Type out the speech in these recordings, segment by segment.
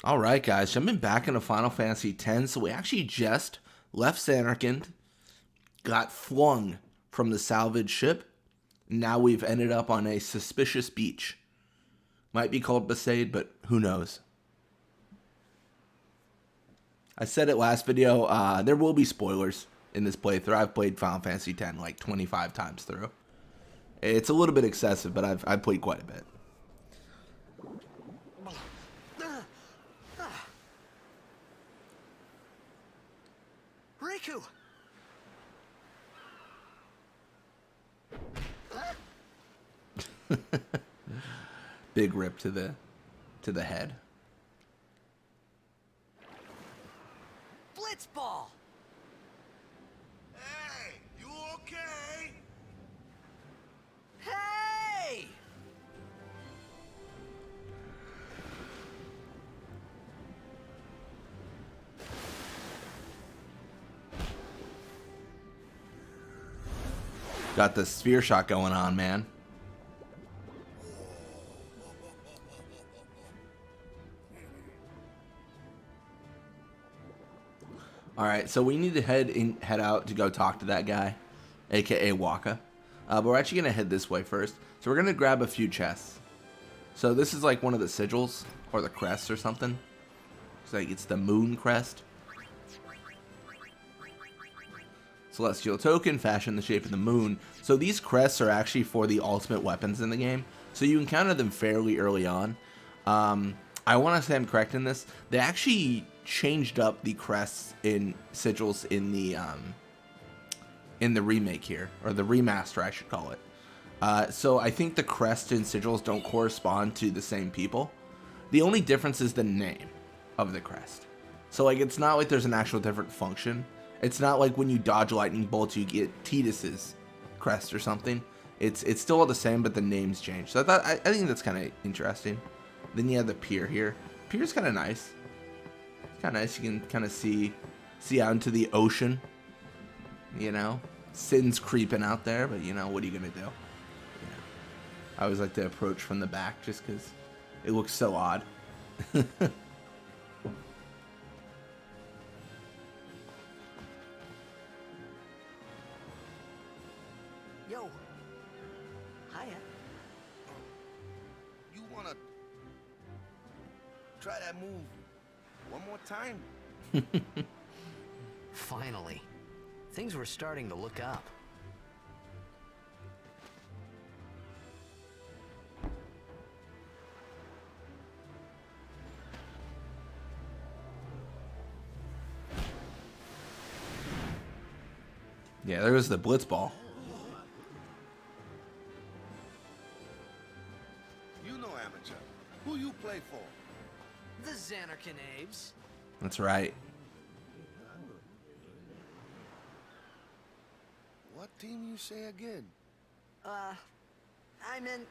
All right, guys, jumping back into Final Fantasy X. So we actually just left Samarkand, got flung from the salvage ship. Now we've ended up on a suspicious beach. Might be called Besaid, but who knows? I said it last video, there will be spoilers in this playthrough. I've played Final Fantasy X like 25 times through. It's a little bit excessive, but I've played quite a bit. Riku! Big rip to the head. Blitzball! Hey, you okay? Hey! Got the sphere shot going on, man. All right, so we need to head out to go talk to that guy, aka Waka. But we're actually gonna head this way first. So we're gonna grab a few chests. So this is like one of the sigils or the crests or something. It's the moon crest. Celestial token, fashioned in the shape of the moon. So these crests are actually for the ultimate weapons in the game. So you encounter them fairly early on. I want to say I'm correct in this. They actually changed up the crests in sigils in the remake here, or the remaster I should call it. So I think the crests and sigils don't correspond to the same people. The only difference is the name of the crest. So like it's not like there's an actual different function. It's not like when you dodge lightning bolts you get Tidus's crest or something. It's still all the same, but the names change. So I think that's kind of interesting. Then you have the pier here. Pier's kind of nice. It's kind of nice. You can kind of see out into the ocean. You know, Sin's creeping out there, but you know, what are you gonna do? Yeah. I always like to approach from the back just because it looks so odd. Yo. Hiya. You wanna try that move one more time? Finally. Things were starting to look up. Yeah, there was the Blitzball. You know, amateur. Who you play for? The Xanarkanaves. That's right. What team you say again? I meant,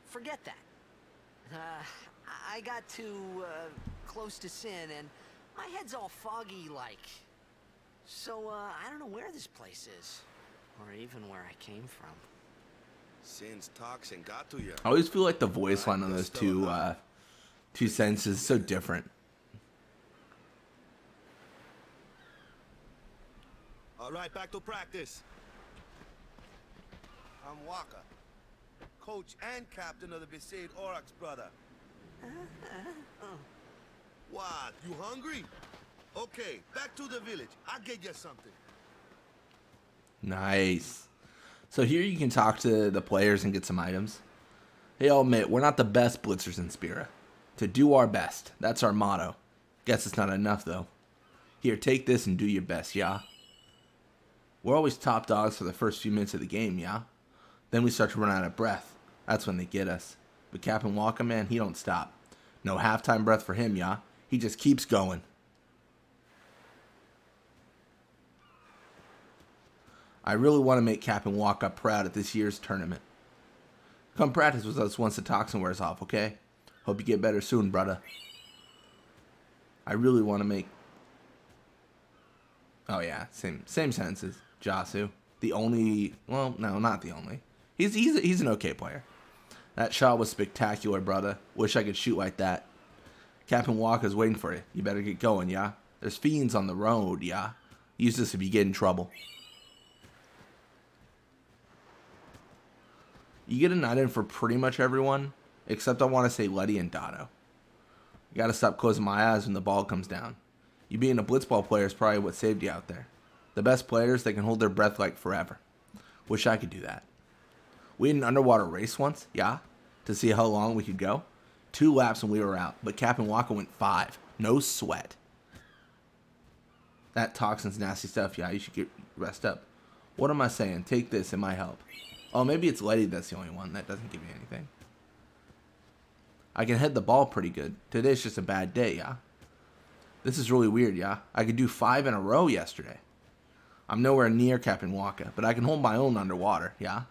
forget that. I got too, close to Sin, and my head's all foggy like. So, I don't know where this place is, or even where I came from. Sin's toxin got to you. I always feel like the voice line on those two sentences is so different. All right, back to practice. I'm Waka, coach and captain of the Besaid Aurochs, brother. What? You hungry? Okay, back to the village. I'll get you something. Nice. So here you can talk to the players and get some items. Hey, I'll admit, we're not the best blitzers in Spira. To do our best. That's our motto. Guess it's not enough, though. Here, take this and do your best, yeah? We're always top dogs for the first few minutes of the game, yeah? Then we start to run out of breath. That's when they get us. But Captain Walker, man, he don't stop. No halftime breath for him, yeah? He just keeps going. I really want to make Captain Walker proud at this year's tournament. Come practice with us once the toxin wears off, okay? Hope you get better soon, brother. I really want to make... Oh yeah, same sentences. Jasu. The only... Well, no, not the only. He's an okay player. That shot was spectacular, brother. Wish I could shoot like that. Captain Walker's waiting for you. You better get going, yeah? There's fiends on the road, yeah? Use this if you get in trouble. You get a night in for pretty much everyone, except I want to say Letty and Dotto. You gotta stop closing my eyes when the ball comes down. You being a Blitzball player is probably what saved you out there. The best players, they can hold their breath like forever. Wish I could do that. We had an underwater race once, yeah, to see how long we could go. 2 laps and we were out, but Captain Walker went 5. No sweat. That toxin's nasty stuff, yeah, you should get rest up. What am I saying? Take this, it might help. Oh, maybe it's Letty that's the only one that doesn't give me anything. I can head the ball pretty good. Today's just a bad day, yeah? This is really weird, yeah? I could do 5 in a row yesterday. I'm nowhere near Captain Walker, but I can hold my own underwater, yeah?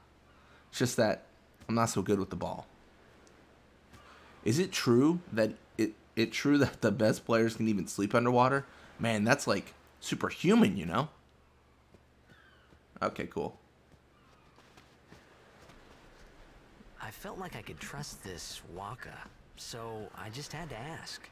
It's just that I'm not so good with the ball. Is it true that it true that the best players can even sleep underwater? Man, that's like superhuman, you know? Okay, cool. I felt like I could trust this Waka, so I just had to ask.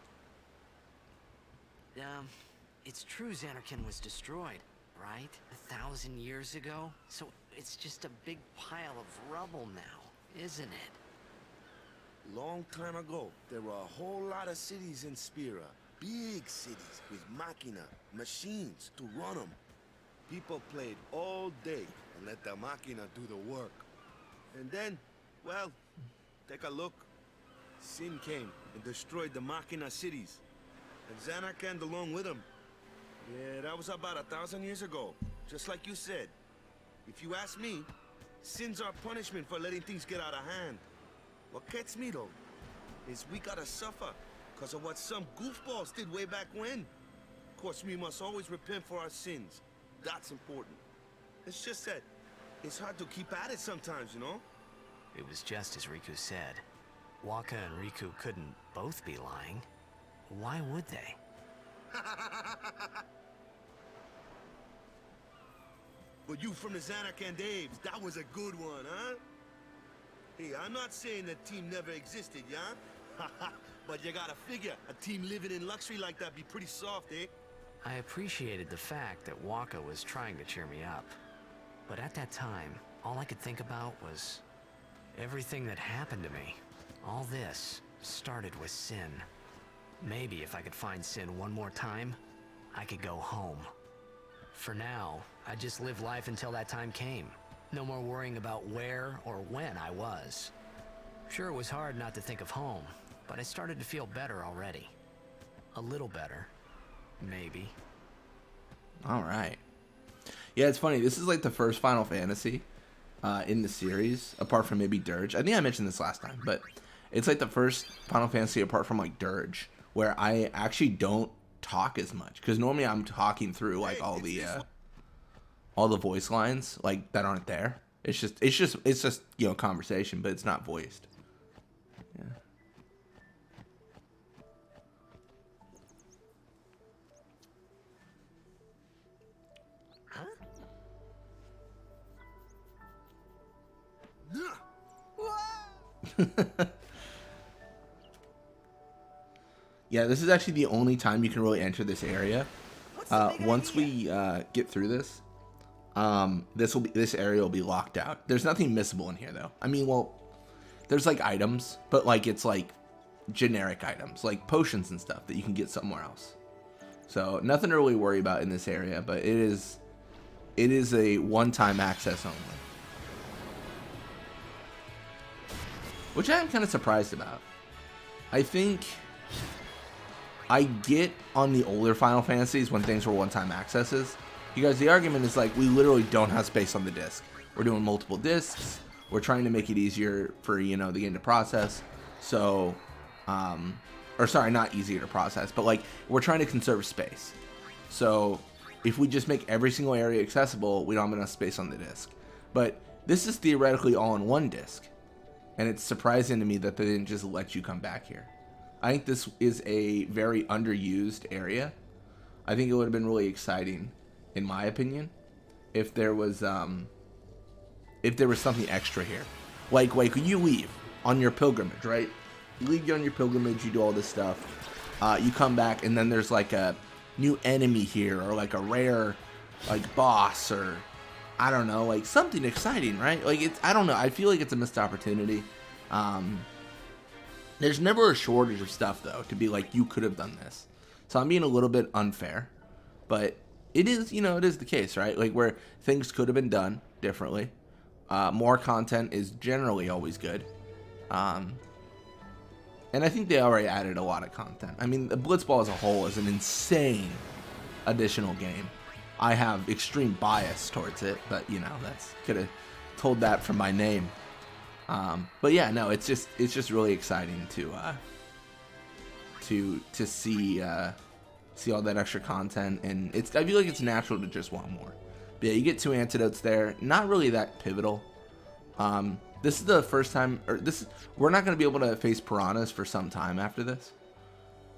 It's true Xanarkand was destroyed, right? 1,000 years ago? So it's just a big pile of rubble now, isn't it? Long time ago, there were a whole lot of cities in Spira. Big cities with machina, machines to run them. People played all day and let the machina do the work. And then, well, take a look. Sin came and destroyed the machina cities. And Xanarkand along with them. Yeah, that was about 1,000 years ago. Just like you said. If you ask me, Sin's our punishment for letting things get out of hand. What gets me, though, is we gotta suffer because of what some goofballs did way back when. Of course, we must always repent for our sins. That's important. It's just that it's hard to keep at it sometimes, you know? It was just as Riku said. Waka and Riku couldn't both be lying. Why would they? But you from the Xanarkand Daves, that was a good one, huh? Hey, I'm not saying that team never existed, yeah? But you gotta figure, a team living in luxury like that be pretty soft, eh? I appreciated the fact that Waka was trying to cheer me up. But at that time, all I could think about was everything that happened to me. All this started with Sin. Maybe if I could find Sin one more time, I could go home. For now, I just live life until that time came. No more worrying about where or when I was. Sure, it was hard not to think of home, but I started to feel better already. A little better. Maybe. All right. Yeah, it's funny. This is like the first Final Fantasy in the series, apart from maybe Dirge. I think I mentioned this last time, but it's like the first Final Fantasy apart from like Dirge, where I actually don't talk as much, because normally I'm talking through like all the voice lines like that aren't there. It's just you know, conversation, but it's not voiced. Yeah. Yeah, this is actually the only time you can really enter this area. Once we get through this, this area will be locked out. There's nothing missable in here, though. I mean, well, there's like items, but like it's like generic items, like potions and stuff that you can get somewhere else. So nothing to really worry about in this area, but it is a one-time access only, which I am kind of surprised about. I think I get on the older Final Fantasies when things were one-time accesses, because the argument is like, we literally don't have space on the disc. We're doing multiple discs. We're trying to make it easier for, you know, the game to process. So, or sorry, not easier to process, but like we're trying to conserve space. So if we just make every single area accessible, we don't have enough space on the disc. But this is theoretically all in one disc. And it's surprising to me that they didn't just let you come back here. I think this is a very underused area. I think it would have been really exciting, in my opinion, if there was something extra here. Like when you leave on your pilgrimage, right? You leave on your pilgrimage, you do all this stuff, you come back and then there's like a new enemy here, or like a rare like boss, or I don't know, like something exciting, right? Like I don't know. I feel like it's a missed opportunity. There's never a shortage of stuff though to be like, you could have done this. So I'm being a little bit unfair, but it is, it is the case, right? Like where things could have been done differently. More content is generally always good. And I think they already added a lot of content. I mean, the Blitzball as a whole is an insane additional game. I have extreme bias towards it, but that's could have told that from my name. But yeah, no, it's just really exciting to see all that extra content, and I feel like it's natural to just want more. But yeah, you get 2 antidotes there, not really that pivotal. This is the first time, we're not going to be able to face piranhas for some time after this.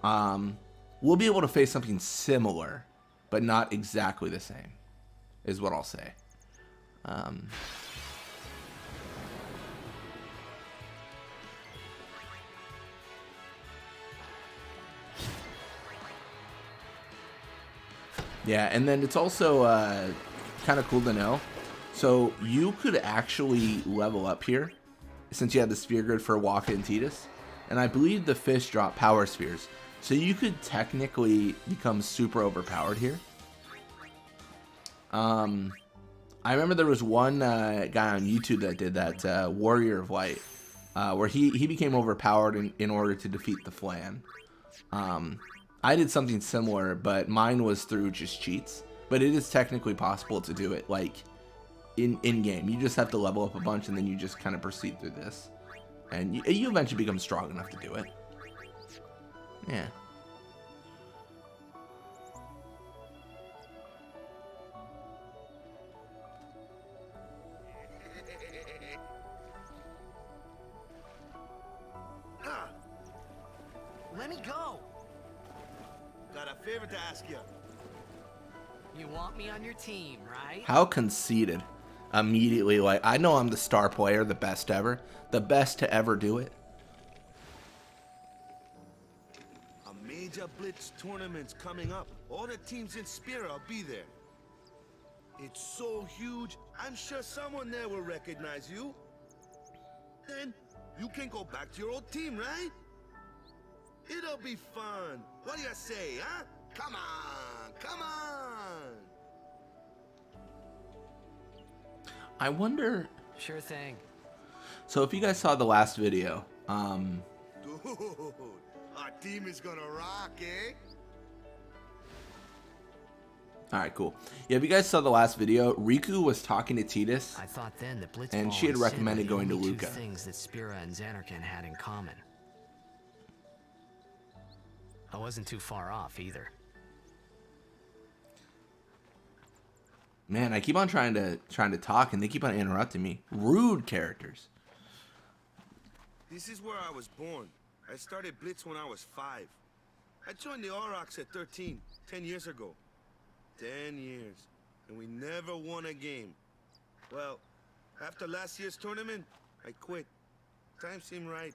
We'll be able to face something similar, but not exactly the same, is what I'll say. Yeah, and then it's also kind of cool to know. So you could actually level up here, since you had the sphere grid for Waka and Tidus. And I believe the fish drop power spheres. So you could technically become super overpowered here. I remember there was one guy on YouTube that did that, Warrior of Light, where he became overpowered in order to defeat the Flan. I did something similar, but mine was through just cheats. But it is technically possible to do it, like, in game. You just have to level up a bunch, and then you just kind of proceed through this. And you eventually become strong enough to do it. Yeah. Let me go. Got a favor to ask you. You want me on your team, right? How conceited. Immediately, like, I know I'm the star player, the best ever. The best to ever do it. A major Blitz tournament's coming up. All the teams in Spira will be there. It's so huge, I'm sure someone there will recognize you. Then you can go back to your old team, right? It'll be fun. What do you say, huh? Come on, come on. I wonder. Sure thing. So if you guys saw the last video, Dude, our team is gonna rock, eh? Alright, cool. Yeah, if you guys saw the last video, Riku was talking to Tidus. I thought then that Blitzball And she had and Sid recommended were the going to only Luca. two things that Spira and Xanarkand had in common. I wasn't too far off either. Man, I keep on trying to talk, and they keep on interrupting me. Rude characters. This is where I was born. I started Blitz when I was 5. I joined the Aurochs at 13, 10 years ago. 10 years, and we never won a game. Well, after last year's tournament, I quit. Time seemed right.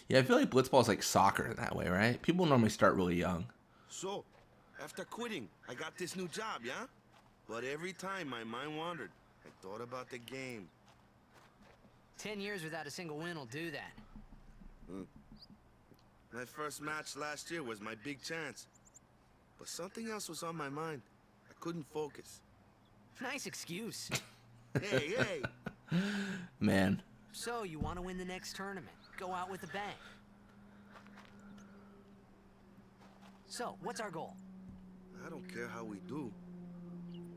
Yeah, I feel like Blitzball is like soccer in that way, right? People normally start really young. So, after quitting, I got this new job, yeah? But every time my mind wandered, I thought about the game. 10 years without a single win will do that. My first match last year was my big chance. But something else was on my mind. I couldn't focus. Nice excuse. Hey, hey! Man. So, you want to win the next tournament? Go out with a bang. So, what's our goal? I don't care how we do.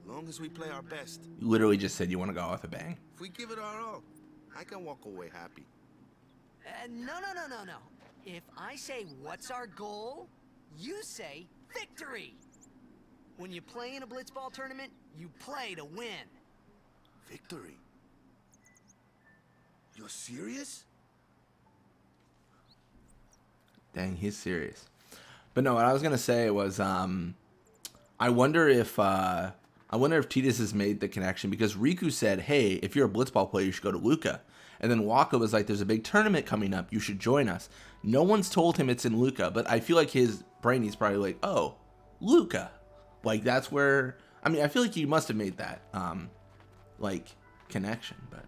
Long as we play our best. You literally just said you want to go out with a bang. If we give it our all, I can walk away happy. No. If I say, what's our goal? You say, victory! When you play in a Blitzball tournament, you play to win. Victory? You're serious? Dang, he's serious. But no, what I was going to say was, I wonder if I wonder if Titus has made the connection because Riku said, hey, if you're a Blitzball player, you should go to Luca. And then Waka was like, there's a big tournament coming up. You should join us. No one's told him it's in Luca, but I feel like his brain, he's probably like, oh, Luca. Like, that's where, I mean, I feel like you must have made that, like, connection. But,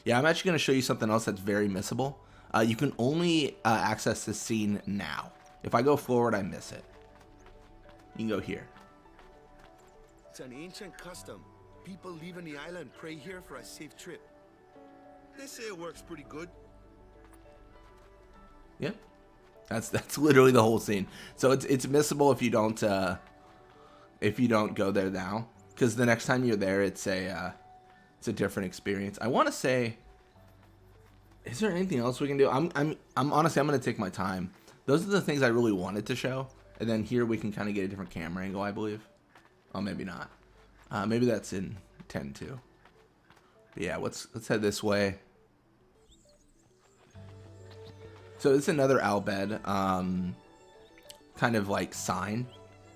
yeah, I'm actually going to show you something else that's very missable. You can only access this scene now. If I go forward, I miss it. You can go here. It's an ancient custom. People leaving the island pray here for a safe trip. They say it works pretty good. Yep. That's literally the whole scene. So it's missable if you don't go there now, because the next time you're there, it's a different experience. I want to say, is there anything else we can do? I'm honestly, I'm gonna take my time. Those are the things I really wanted to show, and then here we can kind of get a different camera angle, I believe. Oh, maybe not. Maybe that's in 10 too. But yeah, let's head this way. So it's another Albed, kind of like sign.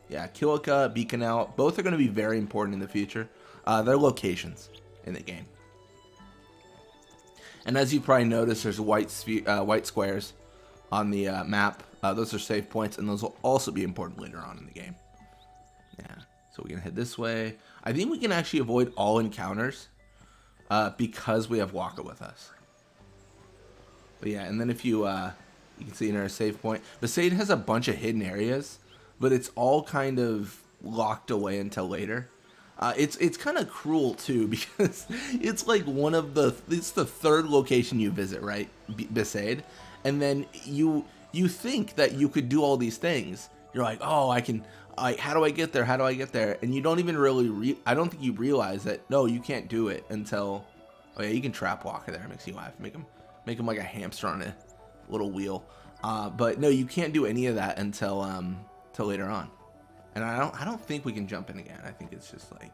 Yeah, Kilika, Beacon Out, both are going to be very important in the future. They're locations in the game. And as you probably noticed, there's white squares on the map. Those are save points, and those will also be important later on in the game. Yeah, so we can head this way. I think we can actually avoid all encounters because we have Waka with us. But yeah, and then if you can see in our save point, Besaid has a bunch of hidden areas, but it's all kind of locked away until later. It's kind of cruel too, because it's like it's the third location you visit, right? Besaid, and then you think that you could do all these things. You're like, oh, how do I get there? How do I get there? And you don't even really I don't think you realize that, no, you can't do it until, oh yeah, you can trap Waka there. It makes you laugh. Make him like a hamster on a little wheel. But no, you can't do any of that until later on. And I don't think we can jump in again. I think it's just like,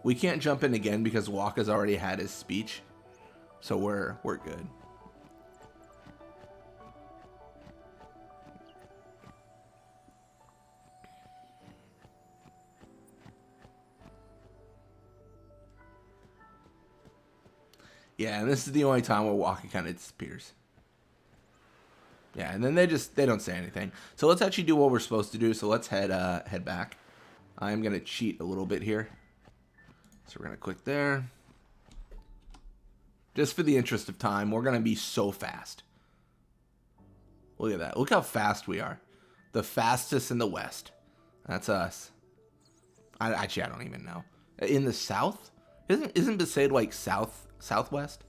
we can't jump in again because Waka's already had his speech. So we're good. Yeah, and this is the only time where Waka kind of disappears. Yeah, and then they don't say anything. So let's actually do what we're supposed to do. So let's head back. I'm gonna cheat a little bit here. So we're gonna click there. Just for the interest of time, we're gonna be so fast. Look at that. Look how fast we are. The fastest in the West. That's us. I don't even know. In the South? Isn't Besaid like southwest?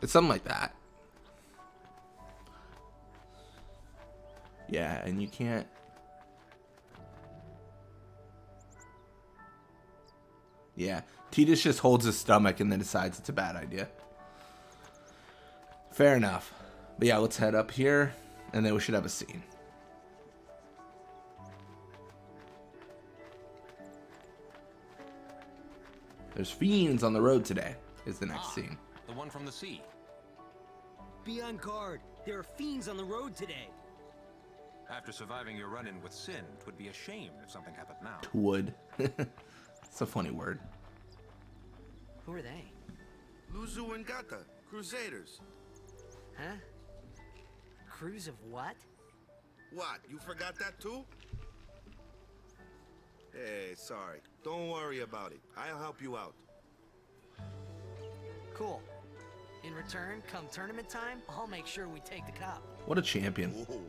It's something like that. Yeah, and you can't. Yeah, Titus just holds his stomach and then decides it's a bad idea. Fair enough. But yeah, let's head up here, and then we should have a scene. There's fiends on the road today, is the next scene. The one from the sea. Be on guard. There are fiends on the road today. After surviving your run-in with Sin, it would be a shame if something happened now. Would. It's a funny word. Who are they? Luzu and Gata, Crusaders. Huh? Crews of what? What, you forgot that too? Hey, sorry. Don't worry about it. I'll help you out. Cool. In return, come tournament time, I'll make sure we take the cup. What a champion. Whoa.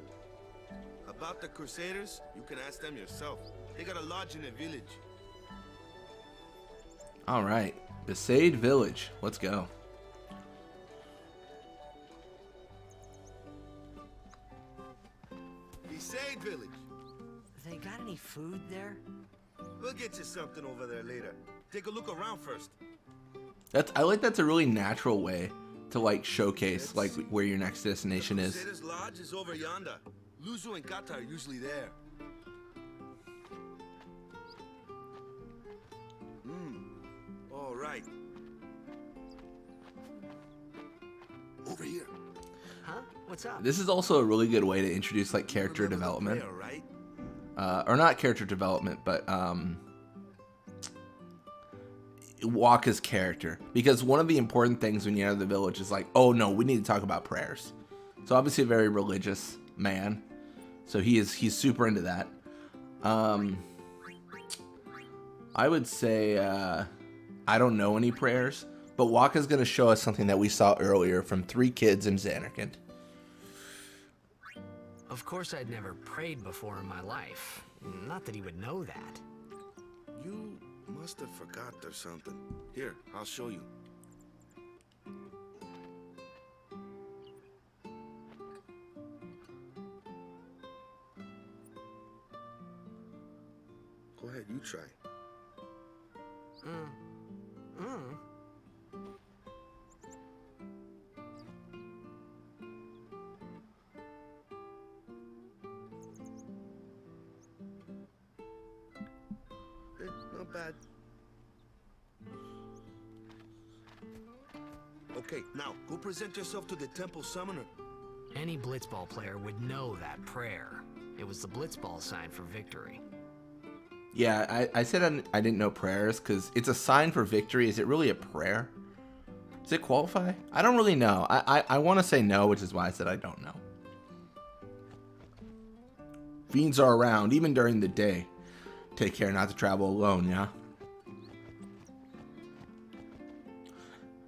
About the Crusaders, you can ask them yourself. They got a lodge in a village. All right, Besaid Village. Let's go. Besaid Village. They got any food there? We'll get you something over there later. Take a look around first. I like that's a really natural way to like showcase like where your next destination is. Crusaders' lodge is over yonder. Luzu and Gata are usually there. All right. Over here. Huh? What's up? This is also a really good way to introduce like character development. There, right? Or not character development, but Waka's character, because one of the important things when you enter the village is like, oh no, we need to talk about prayers. So obviously a very religious man, so he's super into that. I would say I don't know any prayers, but Waka's gonna show us something that we saw earlier from 3 kids in Xanarkand. Of course, I'd never prayed before in my life. Not that he would know that. You must have forgot or something. Here, I'll show you. Go ahead, you try. Not bad. Okay, now, go present yourself to the temple summoner. Any Blitzball player would know that prayer. It was the Blitzball sign for victory. Yeah, I said I didn't know prayers because it's a sign for victory. Is it really a prayer? Does it qualify? I don't really know. I want to say no, which is why I said I don't know. Fiends are around, even during the day. Take care not to travel alone, yeah?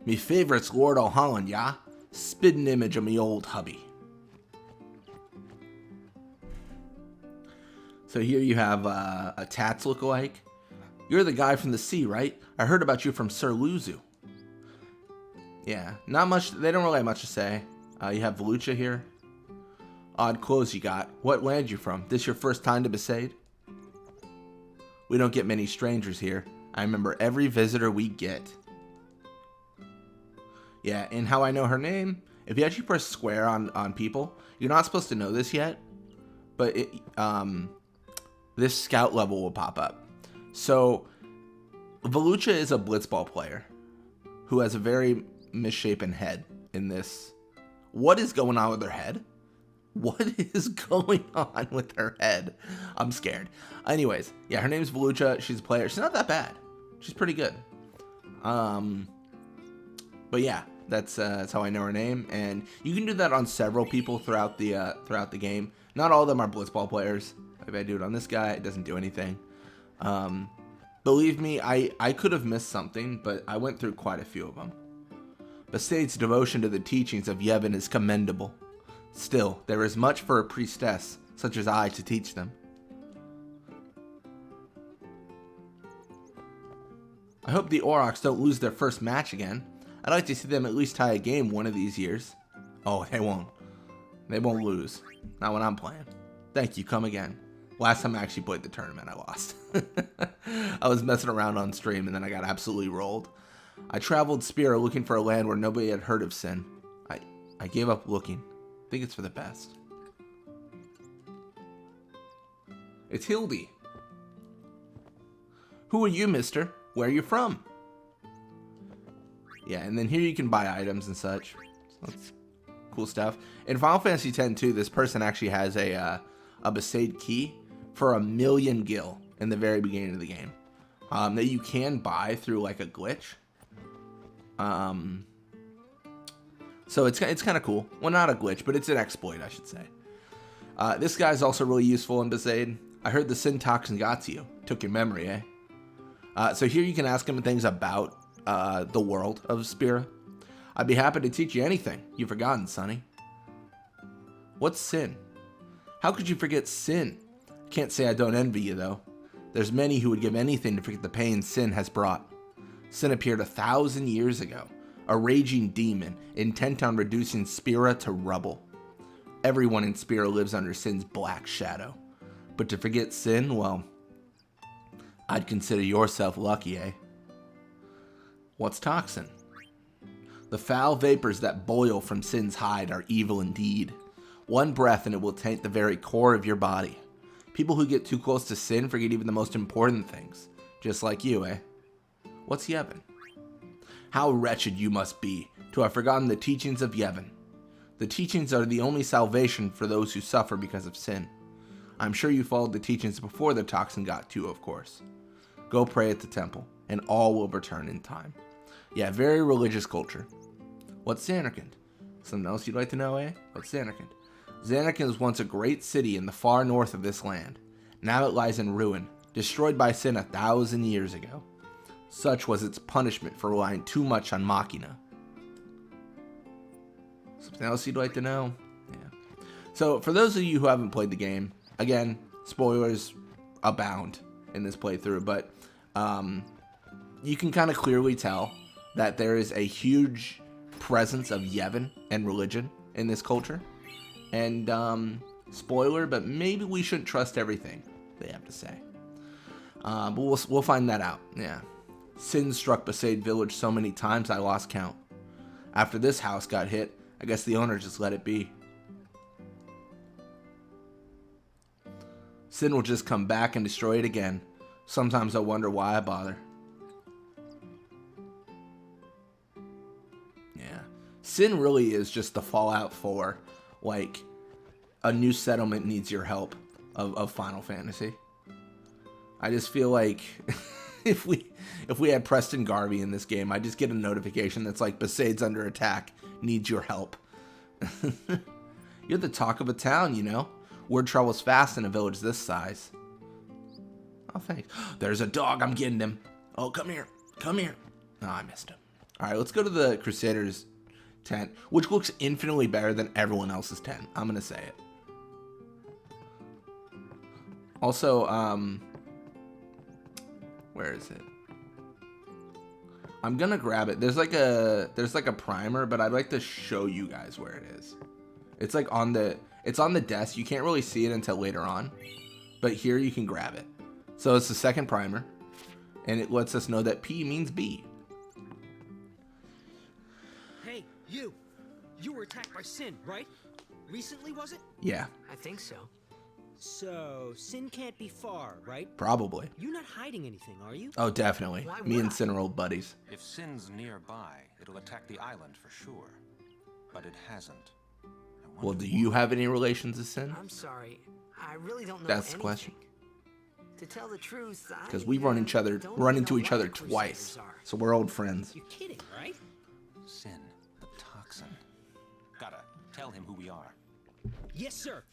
Me favorite's Lord O'Holland, yeah? Spittin' image of me old hubby. So here you have a Tats lookalike. You're the guy from the sea, right? I heard about you from Sir Luzu. Yeah, not much. They don't really have much to say. You have Volucha here. Odd clothes you got. What land you from? This your first time to Besaid? We don't get many strangers here. I remember every visitor we get. Yeah, and how I know her name? If you actually press square on people, you're not supposed to know this yet, but this scout level will pop up. So, Volucha is a Blitzball player who has a very misshapen head in this. What is going on with her head? What is going on with her head? I'm scared. Anyways, yeah, her name's Volucha. She's a player. She's not that bad. She's pretty good. But yeah, that's how I know her name. And you can do that on several people throughout the game. Not all of them are Blitzball players. If I do it on this guy, it doesn't do anything. Believe me, I could have missed something, but I went through quite a few of them. Besaid's devotion to the teachings of Yevon is commendable. Still, there is much for a priestess such as I to teach them. I hope the Aurochs don't lose their first match again. I'd like to see them at least tie a game one of these years. Oh, they won't. They won't lose. Not when I'm playing. Thank you, come again. Last time I actually played the tournament, I lost. I was messing around on stream and then I got absolutely rolled. I traveled Spira looking for a land where nobody had heard of Sin. I gave up looking. I think it's for the best. It's Hildy. Who are you, mister? Where are you from? Yeah, and then here you can buy items and such. So that's cool stuff. In Final Fantasy X too, this person actually has a Besaid key for 1,000,000 gil in the very beginning of the game. That you can buy through like a glitch. So it's kind of cool. Well, not a glitch, but it's an exploit, I should say. This guy's also really useful in Besaid. I heard the Sin toxin got to you. Took your memory, eh? So here you can ask him things about the world of Spira. I'd be happy to teach you anything you've forgotten, Sonny. What's Sin? How could you forget Sin? Can't say I don't envy you, though. There's many who would give anything to forget the pain Sin has brought. Sin appeared 1,000 years ago, a raging demon intent on reducing Spira to rubble. Everyone in Spira lives under Sin's black shadow. But to forget Sin, well, I'd consider yourself lucky, eh? What's toxin? The foul vapors that boil from Sin's hide are evil indeed. One breath and it will taint the very core of your body. People who get too close to Sin forget even the most important things. Just like you, eh? What's Yevon? How wretched you must be to have forgotten the teachings of Yevon. The teachings are the only salvation for those who suffer because of Sin. I'm sure you followed the teachings before the toxin got to you, of course. Go pray at the temple. and all will return in time. Yeah, very religious culture. What's Zanarkand? Something else you'd like to know, eh? What's Zanarkand? Zanarkand was once a great city in the far north of this land. Now it lies in ruin, destroyed by sin 1,000 years ago. Such was its punishment for relying too much on Machina. Something else you'd like to know? Yeah. So, for those of you who haven't played the game, again, spoilers abound in this playthrough, but you can kind of clearly tell that there is a huge presence of Yevon and religion in this culture. And, spoiler, but maybe we shouldn't trust everything they have to say. But we'll find that out, yeah. Sin struck Besaid village so many times I lost count. After this house got hit, I guess the owner just let it be. Sin will just come back and destroy it again. Sometimes I wonder why I bother. Yeah. Sin really is just the Fallout 4, like, a new settlement needs your help of Final Fantasy. I just feel like if we had Preston Garvey in this game, I'd just get a notification that's like, Besaid's under attack, needs your help. You're the talk of a town, you know. Word travels fast in a village this size. Oh, thanks. There's a dog, I'm getting him. Oh, come here, come here. Oh, I missed him. All right, let's go to the Crusaders tent, which looks infinitely better than everyone else's tent. I'm gonna say it. Also, where is it? I'm gonna grab it. There's like a primer, but I'd like to show you guys where it is. It's like on the desk. You can't really see it until later on, but here you can grab it. So it's the second primer, and it lets us know that P means B. Hey, you were attacked by Sin, right? Recently, was it? Yeah, I think so. So, Sin can't be far, right? probably. You're not hiding anything, are you? Oh, definitely. Why Me would and I? Sin are old buddies. If Sin's nearby, it'll attack the island for sure. But it hasn't. I Well, wonder do you have any relations to Sin? I'm sorry. I really don't know That's the anything. question. To tell the truth, I Because we run don't into know each what other the Crusaders twice, are. so we're old friends. You're kidding, right? Sin, the toxin. Gotta tell him who we are. Yes, sir.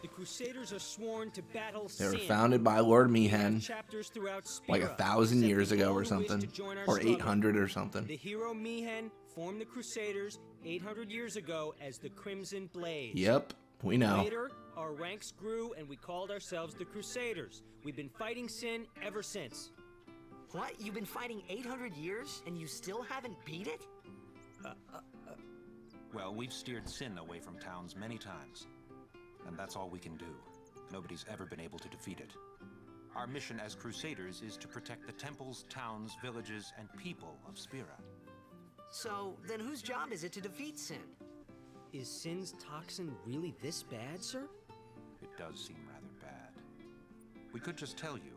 The Crusaders are sworn to battle They were Sin. founded by Lord We have Meehan chapters throughout like Spira, 1,000 years accepting ago all or who wish to something, join our or struggle. 800 or something. The hero Meehan formed the Crusaders 800 years ago as the Crimson Blades. Yep, we know. Later, our ranks grew and we called ourselves the Crusaders. We've been fighting Sin ever since. What? You've been fighting 800 years and you still haven't beat it? Well, we've steered Sin away from towns many times. And that's all we can do. Nobody's ever been able to defeat it. Our mission as Crusaders is to protect the temples, towns, villages, and people of Spira. So, then whose job is it to defeat Sin? Is Sin's toxin really this bad, sir? It does seem rather bad. We could just tell you,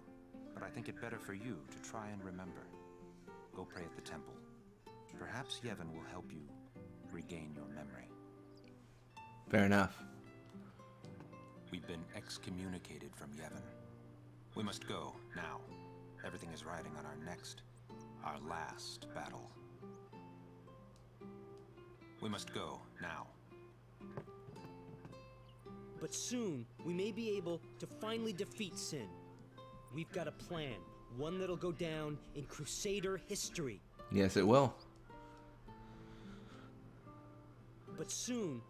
but I think it better for you to try and remember. Go pray at the temple. Perhaps Yevon will help you regain your memory. Fair enough. We've been excommunicated from Yevon. We must go, now. Everything is riding on our last battle. We must go, now. But soon, we may be able to finally defeat Sin. We've got a plan, one that'll go down in Crusader history. Yes, it will. But soon,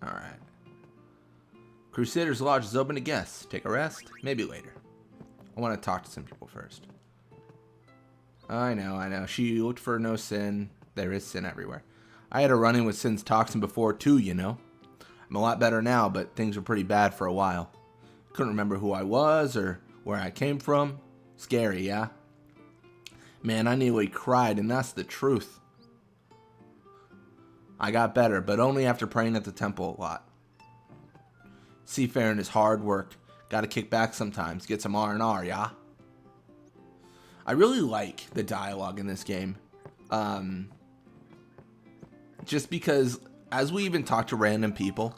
All right. Crusaders Lodge is open to guests. Take a rest. Maybe later. I want to talk to some people first. I know. She looked for no sin. There is sin everywhere. I had a run-in with Sin's toxin before too, you know. I'm a lot better now, but things were pretty bad for a while. Couldn't remember who I was or where I came from. Scary, yeah? Man, I nearly cried, and that's the truth. I got better, but only after praying at the temple a lot. Seafaring is hard work. Gotta kick back sometimes, get some R&R, yeah? I really like the dialogue in this game. Just because, as we even talk to random people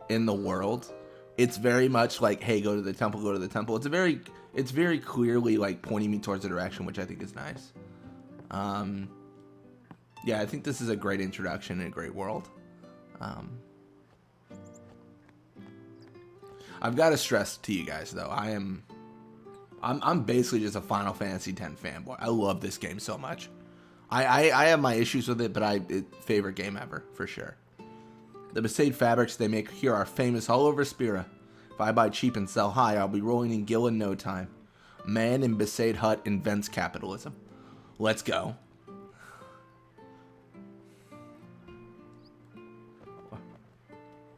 in the world, it's very much like, hey, go to the temple, go to the temple. It's It's very clearly like pointing me towards the direction, which I think is nice. Yeah, I think this is a great introduction and a great world. I've got to stress to you guys though, I'm basically just a Final Fantasy X fanboy. I love this game so much. I have my issues with it, but favorite game ever for sure. The Besaid fabrics they make here are famous all over Spira. If I buy cheap and sell high, I'll be rolling in gil in no time. Man in Besaid hut invents capitalism. Let's go.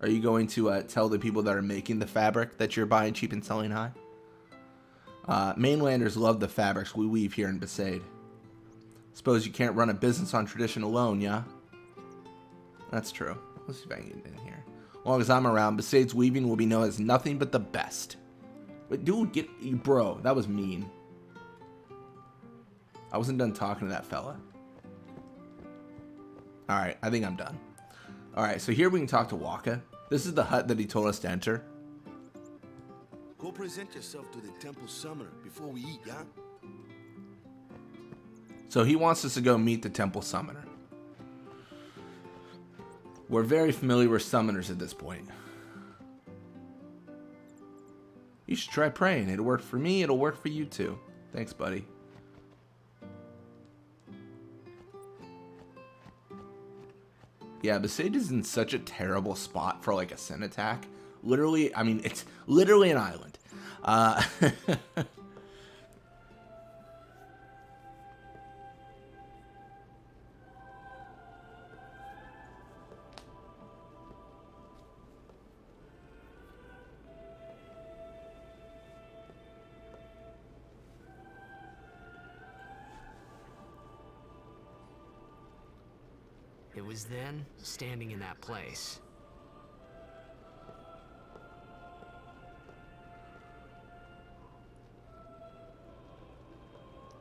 Are you going to tell the people that are making the fabric that you're buying cheap and selling high? Mainlanders love the fabrics we weave here in Besaid. Suppose you can't run a business on tradition alone, yeah? That's true. Let's see if I can get in here. As long as I'm around, Besaid's weaving will be known as nothing but the best. Wait, dude, bro, that was mean. I wasn't done talking to that fella. Alright, I think I'm done. Alright, so here we can talk to Waka. This is the hut that he told us to enter. Go present yourself to the temple summoner before we eat, yeah? So he wants us to go meet the temple summoner. We're very familiar with summoners at this point. You should try praying. It'll work for me, it'll work for you too. Thanks, buddy. Yeah, Besaid is in such a terrible spot for like a sin attack. Literally, I mean, it's literally an island. It was then, standing in that place.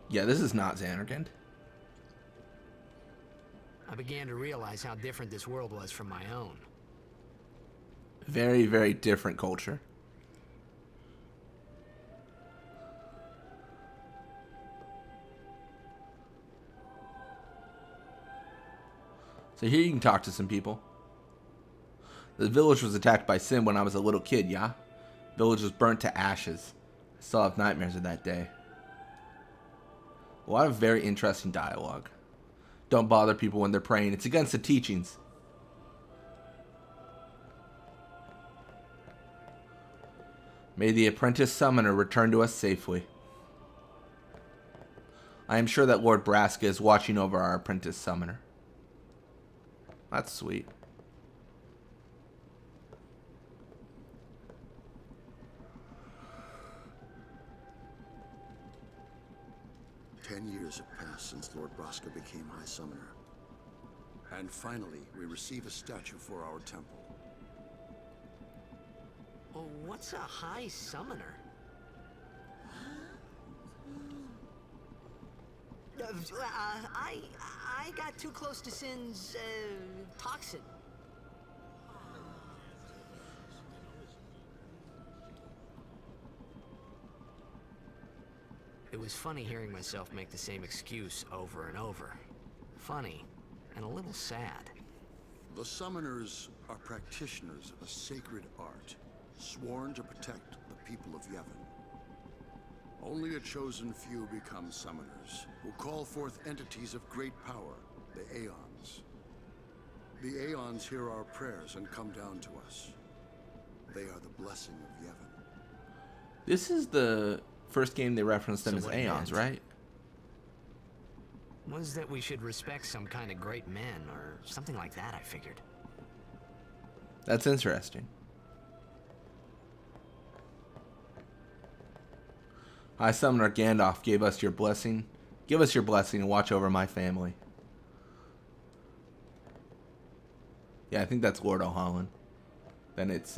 Yeah, this is not Xanarkand. I began to realize how different this world was from my own. Very, very different culture. So here you can talk to some people. The village was attacked by Sin when I was a little kid, yeah? Village was burnt to ashes. I still have nightmares of that day. A lot of very interesting dialogue. Don't bother people when they're praying. It's against the teachings. May the apprentice summoner return to us safely. I am sure that Lord Braska is watching over our apprentice summoner. That's sweet. Ten years have passed since Lord Braska became High Summoner. And finally, we receive a statue for our temple. Well, what's a High Summoner? I got too close to Sin's, toxin. It was funny hearing myself make the same excuse over and over. Funny, and a little sad. The Summoners are practitioners of a sacred art, sworn to protect the people of Yevon. Only a chosen few become Summoners, who call forth entities of great power, the Aeons. The Aeons hear our prayers and come down to us. They are the blessing of Yevon. This is the first game they referenced them as Aeons, right? Was that we should respect some kind of great men, or something like that, I figured. That's interesting. High Summoner Gandalf gave us your blessing. Give us your blessing and watch over my family. Yeah, I think that's Lord O'Holland. Then it's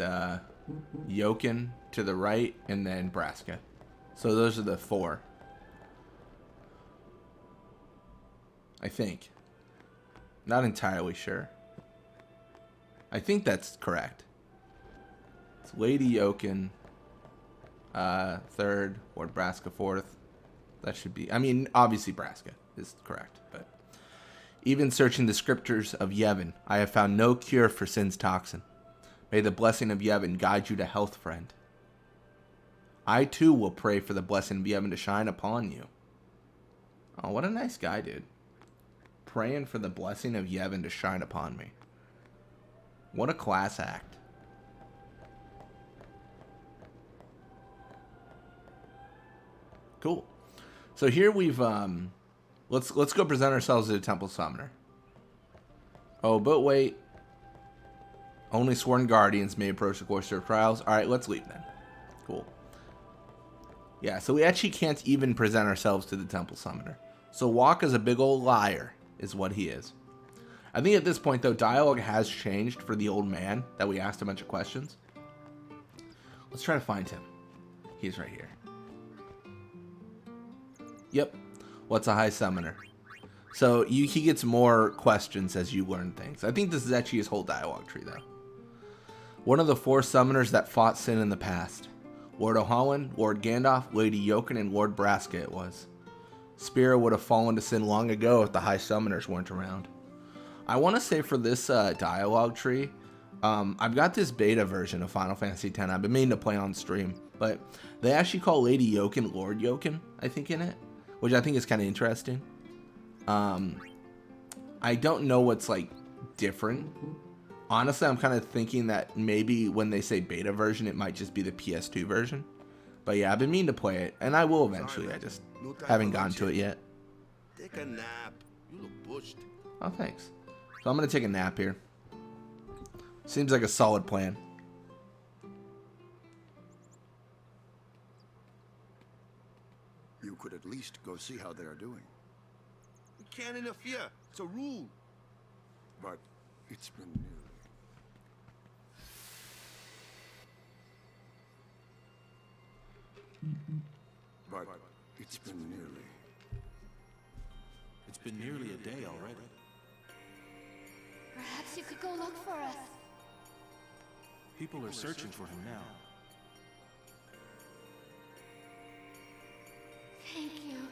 Yoken to the right, and then Braska. So those are the four. I think. Not entirely sure. I think that's correct. It's Lady Yoken. third, Lord Braska fourth. That should be, I mean, obviously Braska is correct, but even searching the scriptures of Yevon, I have found no cure for sin's toxin. May the blessing of Yevon guide you to health, friend. I too will pray for the blessing of Yevon to shine upon you. Oh, what a nice guy, dude. Praying for the blessing of Yevon to shine upon me. What a class act. Cool. So here we've let's go present ourselves to the Temple Summoner. Oh, but wait. Only sworn guardians may approach the Cloister of Trials. All right, let's leave then. Cool. Yeah, so we actually can't even present ourselves to the Temple Summoner. So Waka's a big old liar, is what he is. I think at this point, though, dialogue has changed for the old man that we asked a bunch of questions. Let's try to find him. He's right here. Yep. What's a high summoner? So he gets more questions as you learn things. I think this is actually his whole dialogue tree, though. One of the 4 summoners that fought sin in the past. Lord O'Holland, Lord Gandalf, Lady Yoken, and Lord Braska it was. Spira would have fallen to sin long ago if the high summoners weren't around. I want to say for this dialogue tree, I've got this beta version of Final Fantasy X I've been meaning to play on stream, but they actually call Lady Yoken Lord Yoken, I think, in it, which I think is kind of interesting. I don't know what's like different. Honestly, I'm kind of thinking that maybe when they say beta version, it might just be the PS2 version. But yeah, I've been meaning to play it, and I will eventually. I just haven't gotten to it yet. Take a nap. You look bushed. Oh, thanks. So I'm going to take a nap here. Seems like a solid plan. You could at least go see how they are doing. We can't interfere. It's a rule. But it's been nearly. But it's been nearly. It's been nearly a day already. Perhaps you could go look for us. People are searching for him now. Thank you.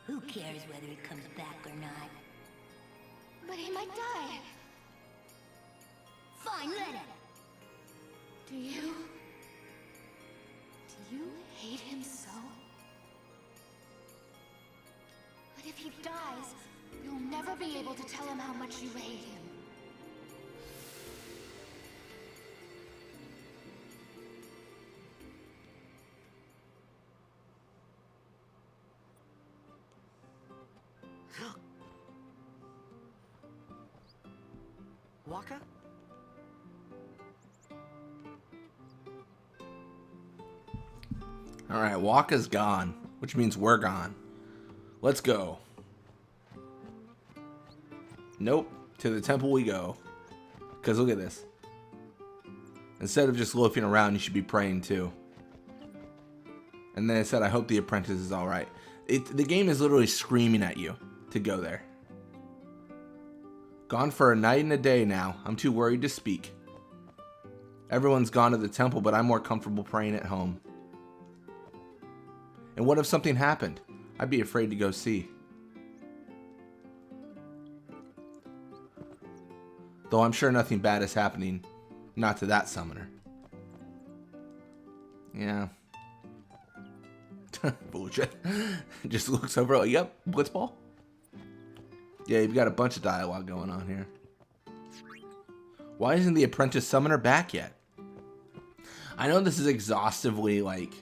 Who cares whether it comes back or not? But he might die. Fine, let him. Do you hate him so? But if he dies, you'll never be able to tell him how much you hate him. Waka? Alright, Waka's gone, which means we're gone. Let's go. Nope, to the temple we go. Because look at this. Instead of just loafing around, you should be praying too. And then it said, I hope the apprentice is alright. The game is literally screaming at you to go there. Gone for a night and a day now. I'm too worried to speak. Everyone's gone to the temple, but I'm more comfortable praying at home. And what if something happened? I'd be afraid to go see. Though I'm sure nothing bad is happening. Not to that summoner. Yeah. Bullshit. Just looks over like, yep, Blitzball. Yeah, you've got a bunch of dialogue going on here. Why isn't the apprentice summoner back yet? I know this is exhaustively, like,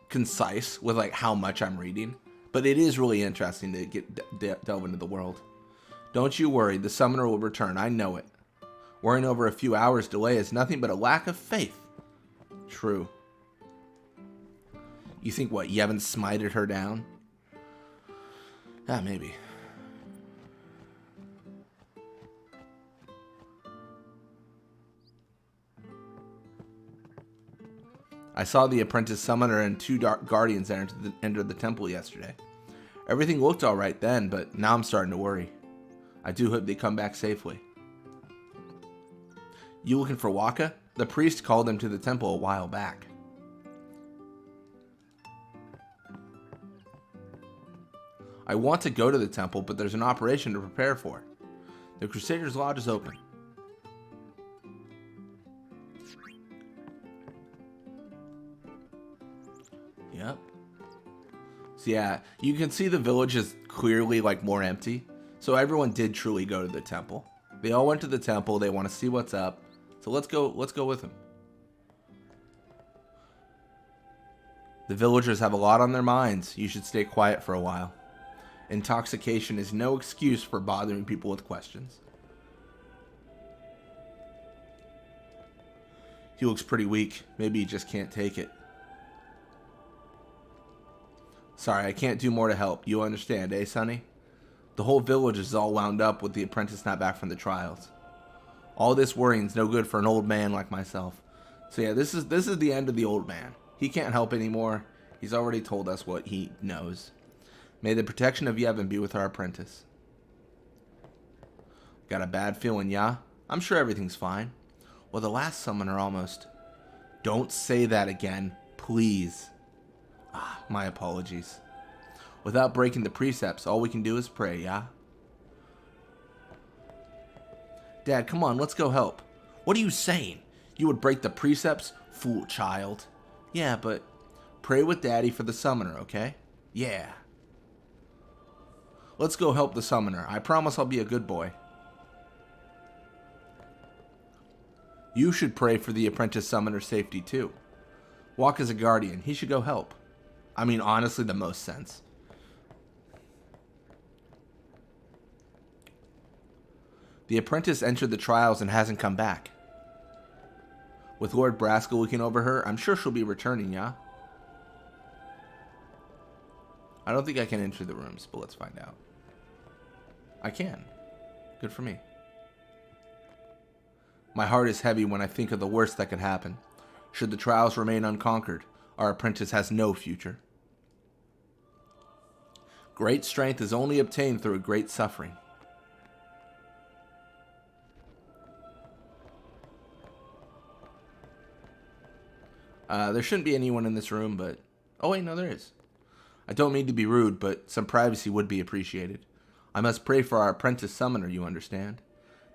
concise with, like, how much I'm reading. But it is really interesting to delve into the world. Don't you worry, the summoner will return. I know it. Worrying over a few hours delay is nothing but a lack of faith. True. You think what, Yevon smited her down? Yeah, maybe. I saw the apprentice summoner and 2 dark guardians enter the temple yesterday. Everything looked alright then, but now I'm starting to worry. I do hope they come back safely. You looking for Waka? The priest called him to the temple a while back. I want to go to the temple, but there's an operation to prepare for. The Crusaders' Lodge is open. Yep. So yeah, you can see the village is clearly like more empty. So everyone did truly go to the temple. They all went to the temple. They want to see what's up. So let's go with them. The villagers have a lot on their minds. You should stay quiet for a while. Intoxication is no excuse for bothering people with questions. He looks pretty weak. Maybe he just can't take it. Sorry, I can't do more to help. You understand, eh, Sonny? The whole village is all wound up with the apprentice not back from the trials. All this worrying's no good for an old man like myself. So yeah, this is the end of the old man. He can't help anymore. He's already told us what he knows. May the protection of Yevon be with our apprentice. Got a bad feeling, yeah? I'm sure everything's fine. Well, the last summoner almost... Don't say that again, please. Ah, my apologies. Without breaking the precepts, all we can do is pray, yeah? Dad, come on, let's go help. What are you saying? You would break the precepts? Fool child. Yeah, but pray with Daddy for the summoner, okay? Yeah. Let's go help the summoner. I promise I'll be a good boy. You should pray for the apprentice summoner's safety too. Walk as a guardian. He should go help. I mean, honestly, the most sense. The apprentice entered the trials and hasn't come back. With Lord Braskell looking over her, I'm sure she'll be returning, yeah? I don't think I can enter the rooms, but let's find out. I can. Good for me. My heart is heavy when I think of the worst that could happen. Should the trials remain unconquered, our apprentice has no future. Great strength is only obtained through a great suffering. There shouldn't be anyone in this room, but... Oh wait, no, there is. I don't mean to be rude, but some privacy would be appreciated. I must pray for our apprentice summoner, you understand?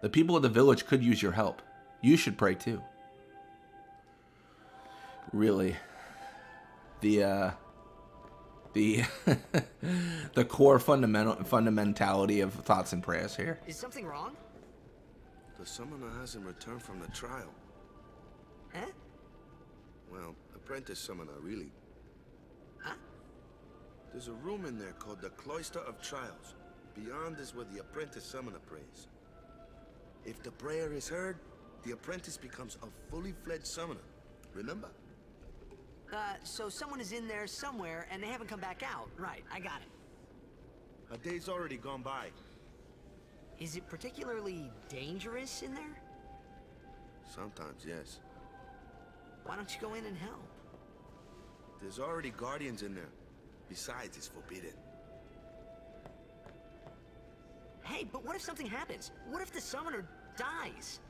The people of the village could use your help. You should pray too. Really. The core fundamentality of thoughts and prayers here. Is something wrong? The summoner hasn't returned from the trial. Huh? Well, apprentice summoner, really. Huh? There's a room in there called the Cloister of Trials. Beyond is where the apprentice summoner prays. If the prayer is heard, the apprentice becomes a fully fledged summoner. Remember? So someone is in there somewhere and they haven't come back out. Right, I got it. A day's already gone by. Is it particularly dangerous in there? Sometimes, yes. Why don't you go in and help? There's already guardians in there. Besides, it's forbidden. Hey, but what if something happens? What if the summoner dies?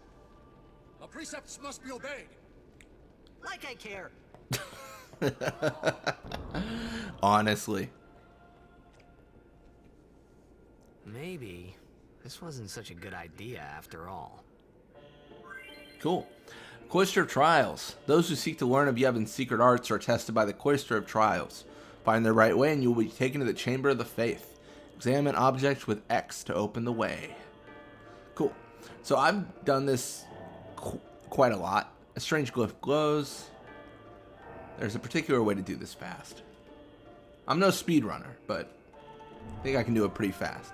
Our precepts must be obeyed. Like I care. Honestly. Maybe this wasn't such a good idea after all. Cool. Cloister of Trials. Those who seek to learn of Yevon's secret arts are tested by the Cloister of Trials. Find the right way and you will be taken to the Chamber of the Faith. Examine objects with X to open the way. Cool. So I've done this quite a lot. A strange glyph glows. There's a particular way to do this fast. I'm no speedrunner, but I think I can do it pretty fast.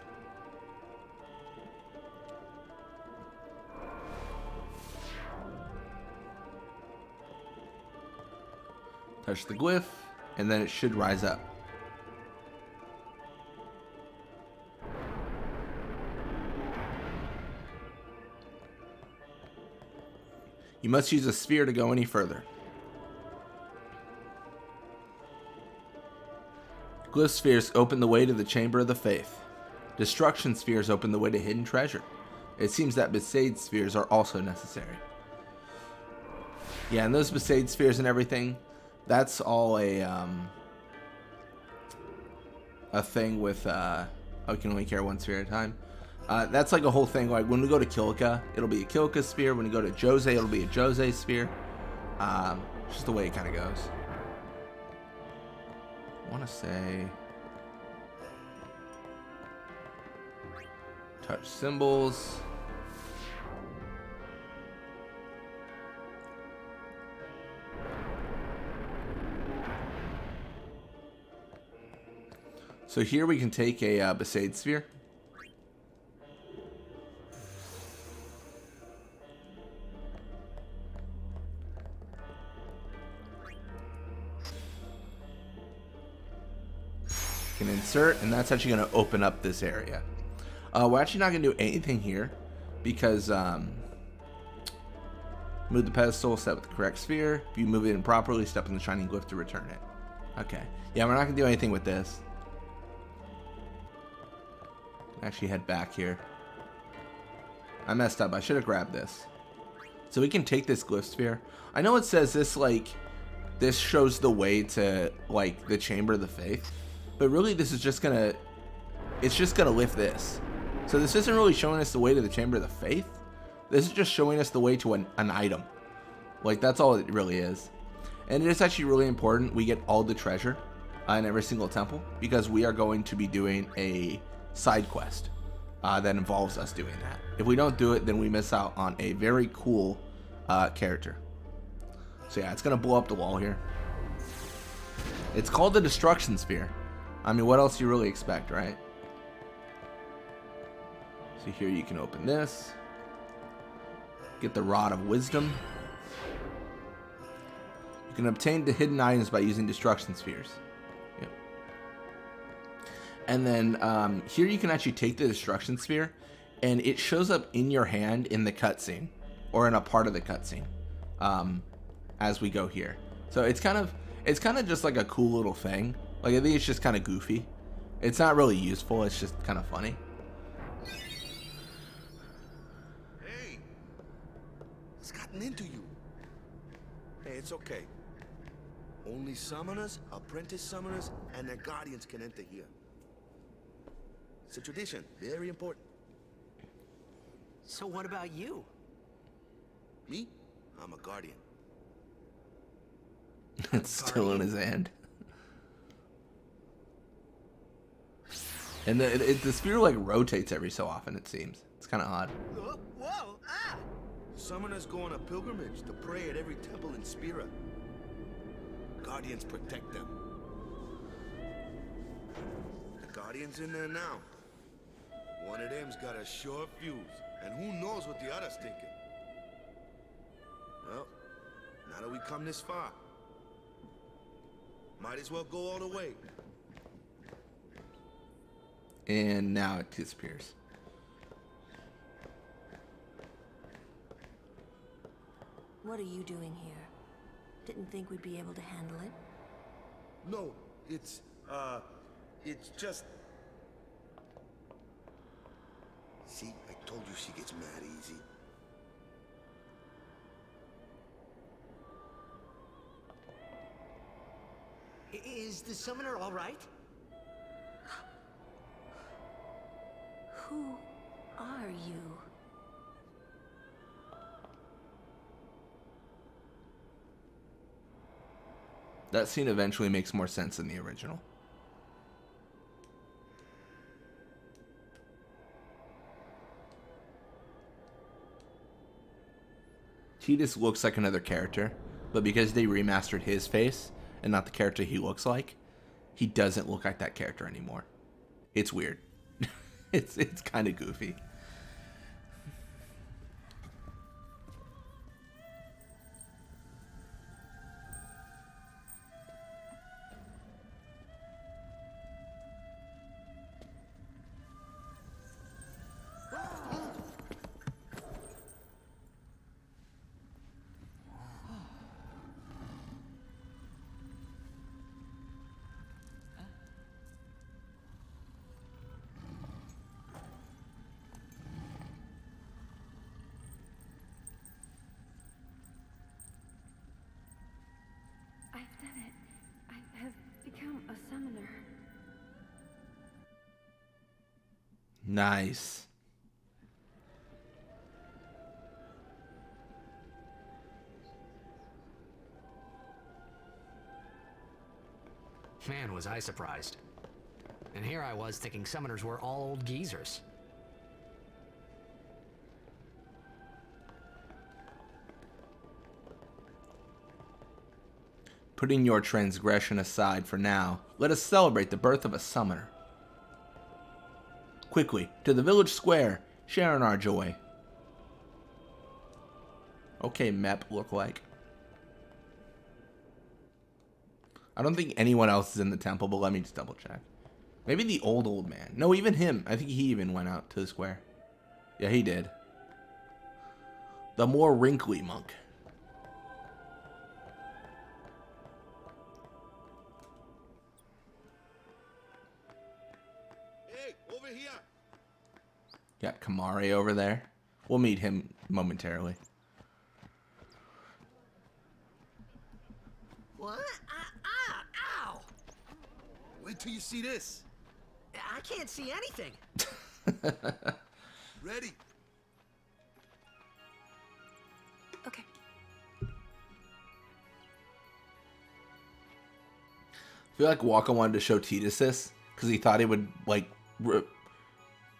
Touch the glyph, and then it should rise up. You must use a sphere to go any further. Glyph spheres open the way to the Chamber of the Faith. Destruction spheres open the way to hidden treasure. It seems that Besaid spheres are also necessary. Yeah, and those Besaid spheres and everything, that's all a thing with oh, you can only carry one sphere at a time. That's like a whole thing. Like when we go to Kilika, it'll be a Kilika sphere. When we go to Jose, it'll be a Jose sphere. Just the way it kind of goes. I want to say touch symbols. So here we can take a Besaid sphere. Can insert, and that's actually going to open up this area. We're actually not going to do anything here because move the pedestal, step with the correct sphere. If you move it improperly, step on the shining glyph to return it. Okay. Yeah, we're not going to do anything with this. Actually head back here. I messed up. I should have grabbed this. So we can take this glyph sphere. I know it says this, like, this shows the way to, like, the Chamber of the Faith. But really, this is just gonna, it's just gonna lift this. So this isn't really showing us the way to the Chamber of the Faith. This is just showing us the way to an item. Like, that's all it really is. And it is actually really important we get all the treasure in every single temple, because we are going to be doing a side quest that involves us doing that. If we don't do it, then we miss out on a very cool character. So yeah, it's gonna blow up the wall here. It's called the Destruction Sphere. I mean, what else do you really expect, right? So here you can open this. Get the Rod of Wisdom. You can obtain the hidden items by using Destruction Spheres. Yep. And then here you can actually take the Destruction Sphere, and it shows up in your hand in the cutscene, or in a part of the cutscene, as we go here. So it's kind of just like a cool little thing. Like, I think it's just kind of goofy. It's not really useful. It's just kind of funny. Hey! It's gotten into you. Hey, it's okay. Only summoners, apprentice summoners, and their guardians can enter here. It's a tradition. Very important. So what about you? Me? I'm a guardian. It's still in his hand. And the sphere, like, rotates every so often, it seems. It's kind of odd. Whoa! Ah! Summoners go on a pilgrimage to pray at every temple in Spira. Guardians protect them. The Guardian's in there now. One of them's got a short fuse, and who knows what the other's thinking. Well, now that we come this far, might as well go all the way. And now it disappears. What are you doing here? Didn't think we'd be able to handle it. No, it's just... See, I told you she gets mad easy. Is the summoner all right? Who are you? That scene eventually makes more sense than the original. Tidus looks like another character, but because they remastered his face and not the character he looks like, he doesn't look like that character anymore. It's weird. It's kind of goofy. summoner. Nice. Man, was I surprised. And here I was thinking summoners were all old geezers. Putting your transgression aside for now, let us celebrate the birth of a summoner. Quickly, to the village square, sharing our joy. Okay, Mep look like. I don't think anyone else is in the temple, but let me just double check. Maybe the old man. No, even him. I think he even went out to the square. Yeah, he did. The more wrinkly monk. Hey, over here. Got Kamari over there. We'll meet him momentarily. What? Ow! Wait till you see this. I can't see anything. Ready? Okay. I feel like Waka wanted to show Titus this because he thought he would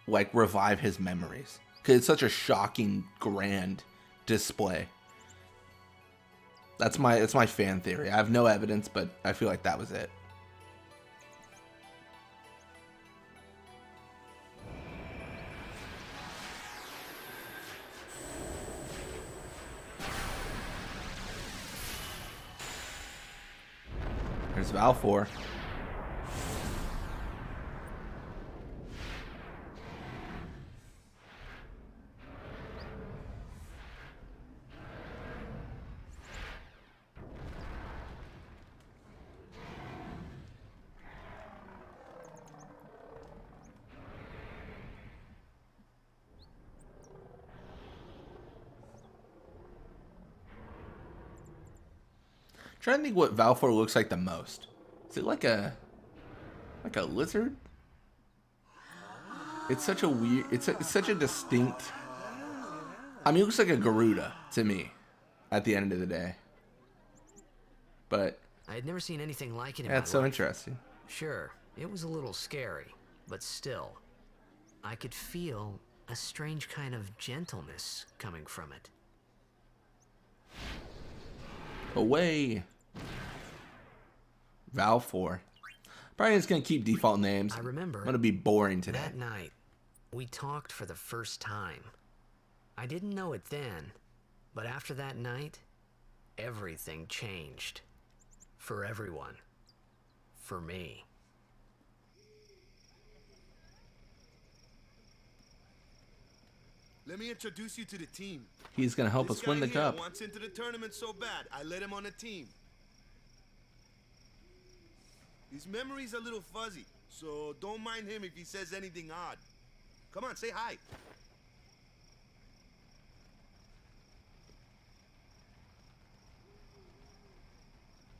revive his memories. Because it's such a shocking, grand display. That's my fan theory. I have no evidence, but I feel like that was it. There's Valfor. Trying to think what Valfor looks like the most. Is it like a lizard? It's such a weird. It's such a distinct. I mean, it looks like a Garuda to me, at the end of the day. But I had never seen anything like it in that's my so life. interesting. Sure, it was a little scary, but still, I could feel a strange kind of gentleness coming from it. Away. Valfor. Probably just gonna keep default names. I remember. I'm gonna be boring today. That night, we talked for the first time. I didn't know it then, but after that night, everything changed. For everyone. For me. Let me introduce you to the team. He's gonna help This us win guy the here cup. wants into the tournament so bad, I let him on the team. His memory's a little fuzzy, so don't mind him if he says anything odd. Come on, say hi.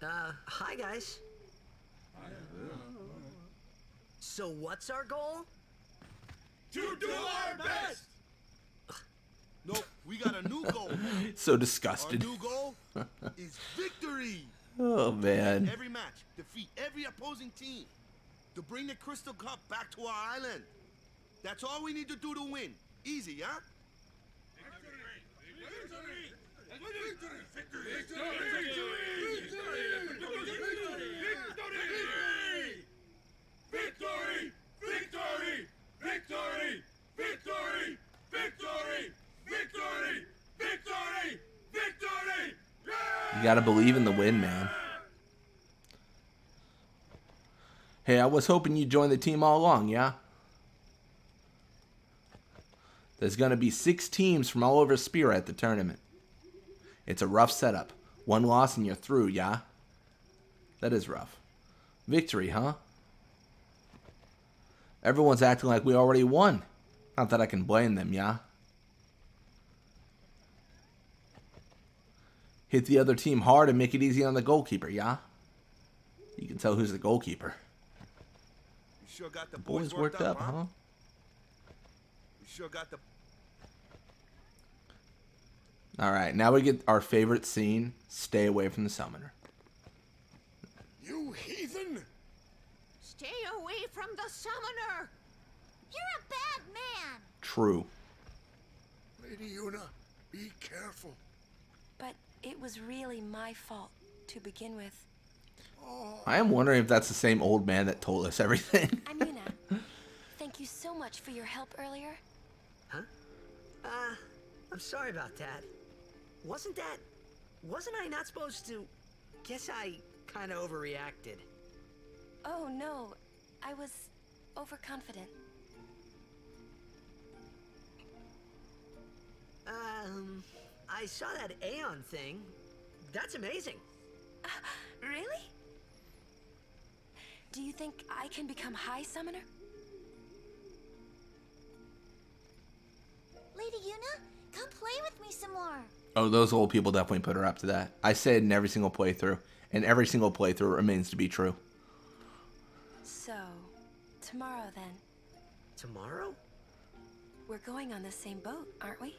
Hi guys. So what's our goal? To do our best! Nope, we got a new goal. So Our disgusted. new goal is victory. Oh man. Every match, defeat every opposing team. To bring the Crystal Cup back to our island. That's all we need to do to win. Easy, huh? Victory! Victory! Victory! Victory! Victory! Victory! Victory! Victory! You gotta believe in the win, man. Hey, I was hoping you'd join the team all along, yeah? There's gonna be 6 teams from all over Spira at the tournament. It's a rough setup. 1 loss and you're through, yeah? That is rough. Victory, huh? Everyone's acting like we already won. Not that I can blame them, yeah? Hit the other team hard and make it easy on the goalkeeper, yeah? You can tell who's the goalkeeper. sure got the Boys worked up, huh? We sure got the... Alright, now we get our favorite scene. Stay away from the summoner. You heathen! Stay away from the summoner! You're a bad man! True. Lady Una, be careful. But it was really my fault to begin with. I am wondering if that's the same old man that told us everything. I'm Una. Thank you so much for your help earlier. Huh? I'm sorry about that. Wasn't I not supposed to... Guess I kind of overreacted. Oh, no. I was overconfident. I saw that Aeon thing. That's amazing. Really? Do you think I can become High Summoner? Lady Una, come play with me some more. Oh, those old people definitely put her up to that. I say it in every single playthrough, and every single playthrough remains to be true. So, tomorrow then. Tomorrow? We're going on the same boat, aren't we?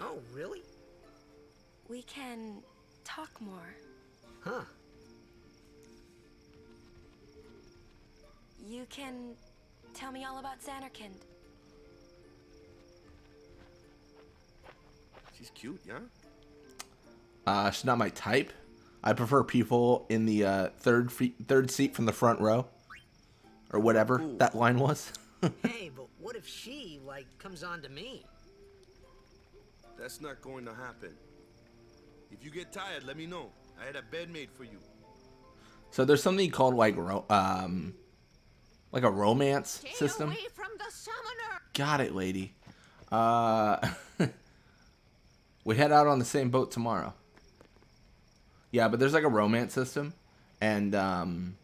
Oh, really? We can talk more. Huh. You can tell me all about Xanarkand. She's cute, yeah? She's not my type. I prefer people in the third seat from the front row. Or whatever that line was. Hey, but what if she, like, comes on to me? That's not going to happen. If you get tired, let me know. I had a bed made for you. So there's something called like a romance Stay system. away from the summoner! Got it, lady. We head out on the same boat tomorrow. Yeah, but there's like a romance system, and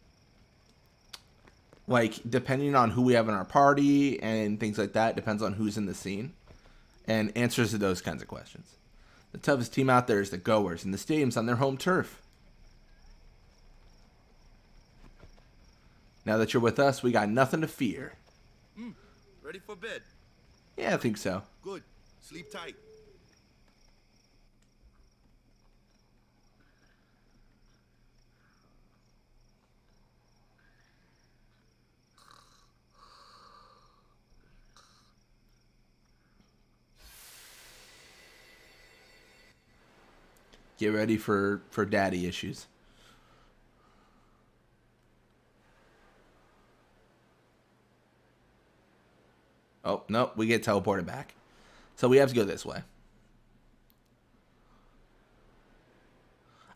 like depending on who we have in our party and things like that, depends on who's in the scene, and answers to those kinds of questions. The toughest team out there is the Goers, and the stadium's on their home turf. Now that you're with us, we got nothing to fear. Ready for bed? Yeah, I think so. Good. Sleep tight. Get ready for daddy issues. Oh, no, we get teleported back. So we have to go this way.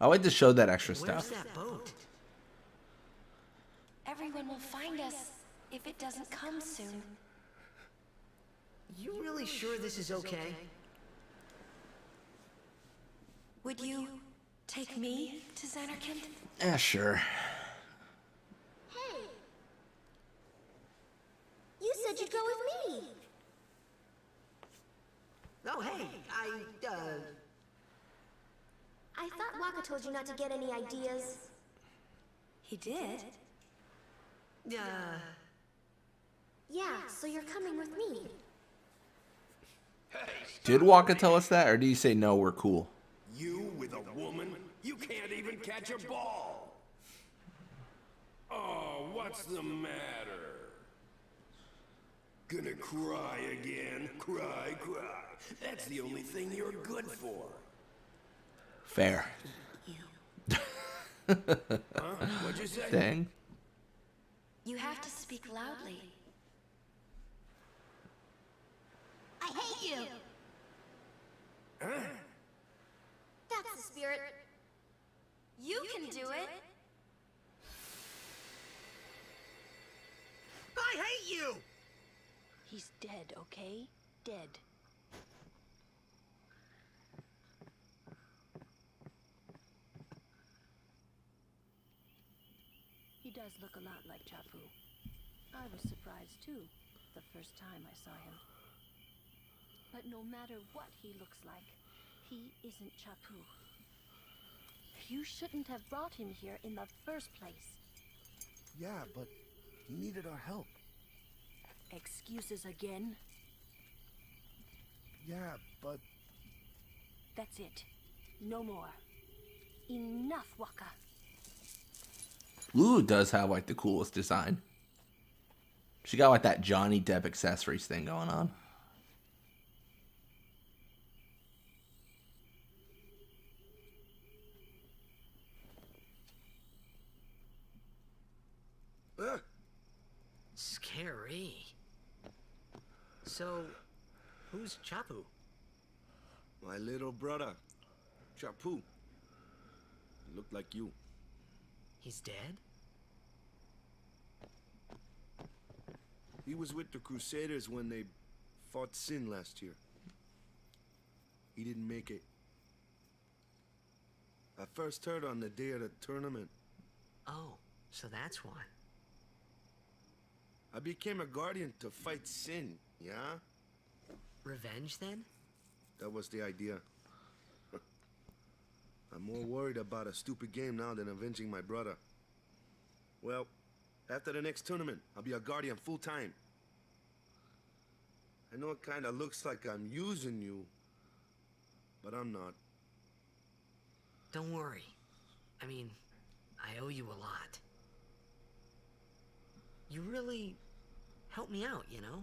I like to show that extra Where's stuff. that boat? Everyone will find us if it doesn't come soon. You really sure this is okay? Would you take me to Xanarkand? Yeah, sure. Hey! You said you'd go with me! Oh, hey, I thought Waka told you not to get any ideas. He did? Yeah, so you're coming with me. Did Waka tell us that, or did he say no, we're cool? You with a woman? You can't even catch a ball! Oh, what's the matter? Gonna cry again? Cry, cry. That's the only thing you're good for. Fair. Huh? What'd you say? Dang. You have to speak loudly. I hate you! Huh? That's the spirit. You can do it. I hate you! He's dead, okay? Dead. He does look a lot like Chapu. I was surprised too, the first time I saw him. But no matter what he looks like, he isn't Chapu. You shouldn't have brought him here in the first place. Yeah, but he needed our help. excuses again? Yeah, but... That's it. No more. Enough, Waka. Lulu does have like the coolest design. She got like that Johnny Depp accessories thing going on. Scary. So, who's Chapu? My little brother, Chapu. Looked like you. He's dead? He was with the Crusaders when they fought Sin last year. He didn't make it. I first heard on the day of the tournament. Oh, so that's why. I became a guardian to fight Sin, yeah? Revenge, then? That was the idea. I'm more worried about a stupid game now than avenging my brother. Well, after the next tournament, I'll be a guardian full-time. I know it kinda looks like I'm using you, but I'm not. Don't worry. I mean, I owe you a lot. You really helped me out, you know?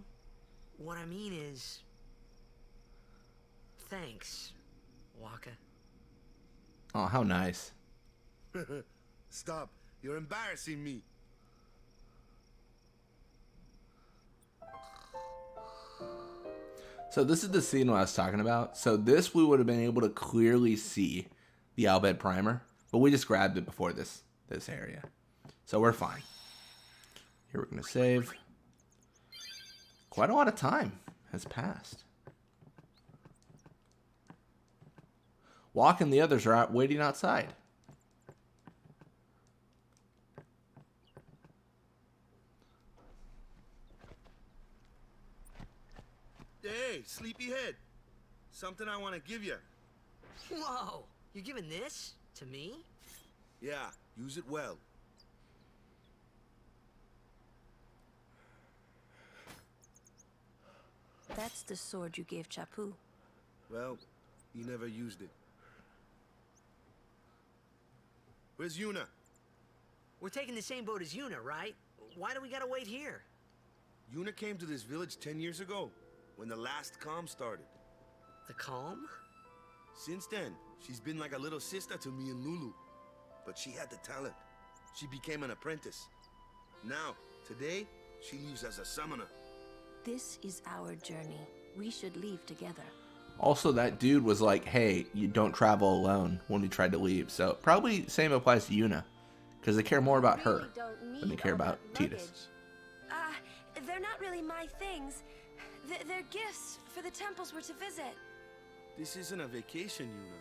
What I mean is... Thanks, Waka. Oh, how nice. Stop. You're embarrassing me. So this is the scene I was talking about. So this we would have been able to clearly see the Albed primer, but we just grabbed it before this area. So we're fine. Here we're going to save. Quite a lot of time has passed. Walk and the others are out waiting outside. Hey, sleepyhead. Something I want to give you. Whoa! You're giving this to me? Yeah, use it well. That's the sword you gave Chapu. Well, he never used it. Where's Yuna? We're taking the same boat as Yuna, right? Why do we gotta wait here? Yuna came to this village 10 years ago, when the last calm started. The calm? Since then, she's been like a little sister to me and Lulu. But she had the talent. She became an apprentice. Now, today, she leaves as a summoner. This is our journey. We should leave together. Also, that dude was like, hey, you don't travel alone when we tried to leave. So probably same applies to Yuna. Because they care more about her than they care about Tidus. They're not really my things. They're gifts for the temples we're to visit. This isn't a vacation, Yuna.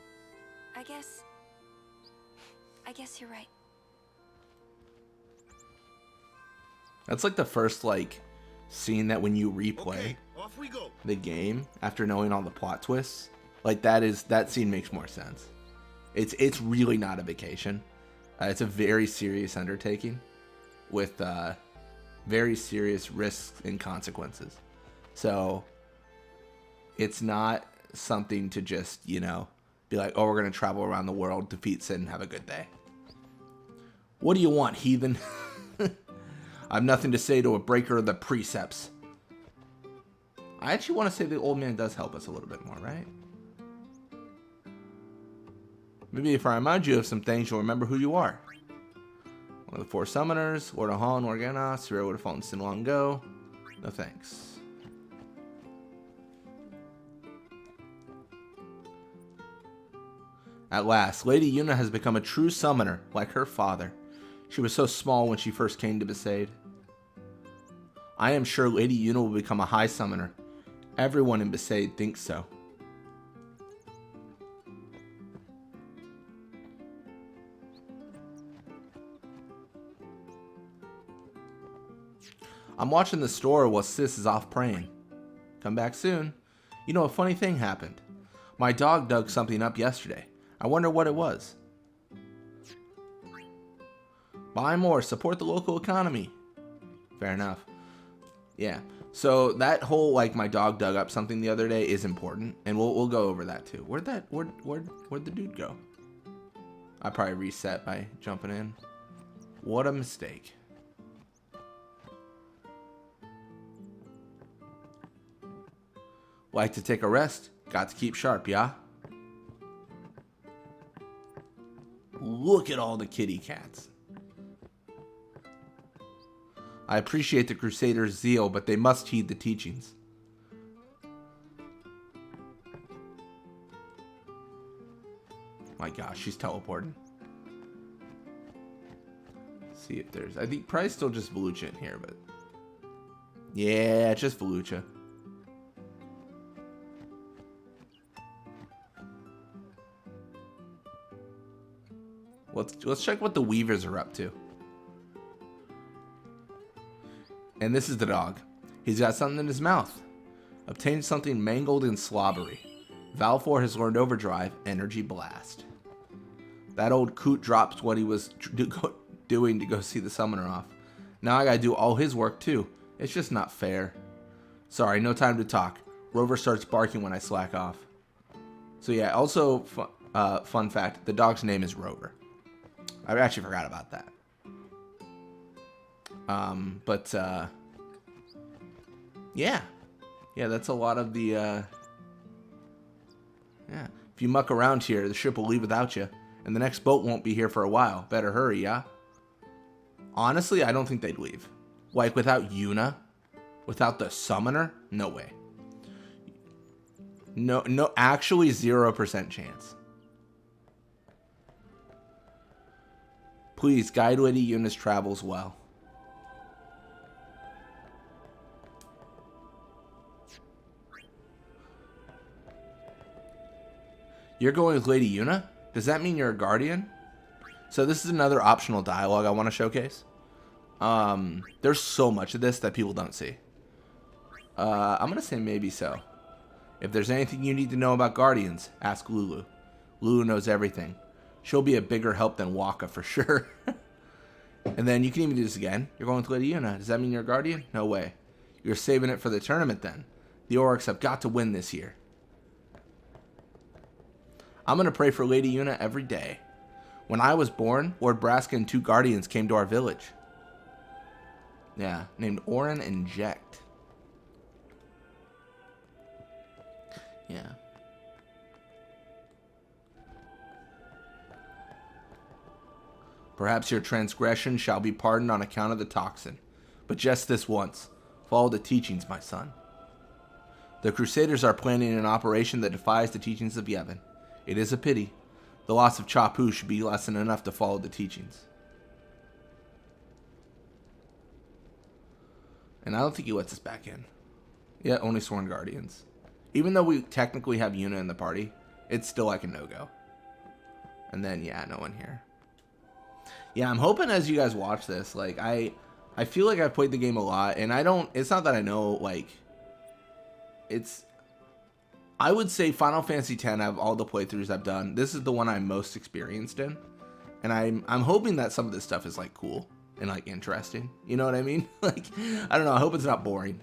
I guess you're right. That's like the first, like, scene that when you replay Okay, off we go. the game after knowing all the plot twists, like that scene makes more sense. It's really not a vacation. It's a very serious undertaking with very serious risks and consequences. So it's not something to just, you know, be like, oh, we're going to travel around the world, defeat Sin, and have a good day. What do you want, heathen? I've nothing to say to a breaker of the precepts. I actually want to say the old man does help us a little bit more, right? Maybe if I remind you of some things, you'll remember who you are. One of the four summoners, Lord Ahal and Organa, Sierra would have fallen Sin long ago. No thanks. At last, Lady Yuna has become a true summoner, like her father. She was so small when she first came to Besaid. I am sure Lady Yuna will become a high summoner. Everyone in Besaid thinks so. I'm watching the store while Sis is off praying. Come back soon. You know, a funny thing happened. My dog dug something up yesterday. I wonder what it was. Buy more, support the local economy. Fair enough. Yeah. So that whole like my dog dug up something the other day is important, and we'll go over that too. Where'd the dude go? I probably reset by jumping in. What a mistake. Like to take a rest? Got to keep sharp, yeah? Look at all the kitty cats. I appreciate the Crusaders' zeal, but they must heed the teachings. My gosh, she's teleporting. See if there's... I think probably still just Volucha in here, but... Yeah, just Volucha. Let's check what the Weavers are up to. And this is the dog. He's got something in his mouth. Obtained something mangled and slobbery. Valfor has learned Overdrive, Energy Blast. That old coot drops what he was doing to go see the summoner off. Now I gotta do all his work too. It's just not fair. Sorry, no time to talk. Rover starts barking when I slack off. So yeah, also fun fact, the dog's name is Rover. I actually forgot about that. Yeah, that's a lot of the, yeah. If you muck around here, the ship will leave without you, and the next boat won't be here for a while. Better hurry, yeah? Honestly, I don't think they'd leave. Like, without Yuna, without the summoner, no way. No, actually 0% chance. Please, guide Lady Yuna's travels well. You're going with Lady Yuna? Does that mean you're a guardian? So this is another optional dialogue I want to showcase. There's so much of this that people don't see. I'm going to say maybe so. If there's anything you need to know about guardians, ask Lulu. Lulu knows everything. She'll be a bigger help than Waka for sure. And then you can even do this again. You're going with Lady Yuna. Does that mean you're a guardian? No way. You're saving it for the tournament then. The Oryx have got to win this year. I'm going to pray for Lady Yuna every day. When I was born, Lord Braska and 2 guardians came to our village. Yeah, named Orin and Jekt. Yeah. Perhaps your transgression shall be pardoned on account of the toxin. But just this once. Follow the teachings, my son. The Crusaders are planning an operation that defies the teachings of Yevon. It is a pity. The loss of Chapu should be lesson enough to follow the teachings. And I don't think he lets us back in. Yeah, only sworn guardians. Even though we technically have Yuna in the party, it's still like a no-go. And then, yeah, no one here. Yeah, I'm hoping as you guys watch this, like, I feel like I've played the game a lot, and it's not that I know, like, I would say Final Fantasy X, out of all the playthroughs I've done, this is the one I'm most experienced in. And I'm hoping that some of this stuff is, like, cool and, like, interesting. You know what I mean? Like, I don't know. I hope it's not boring.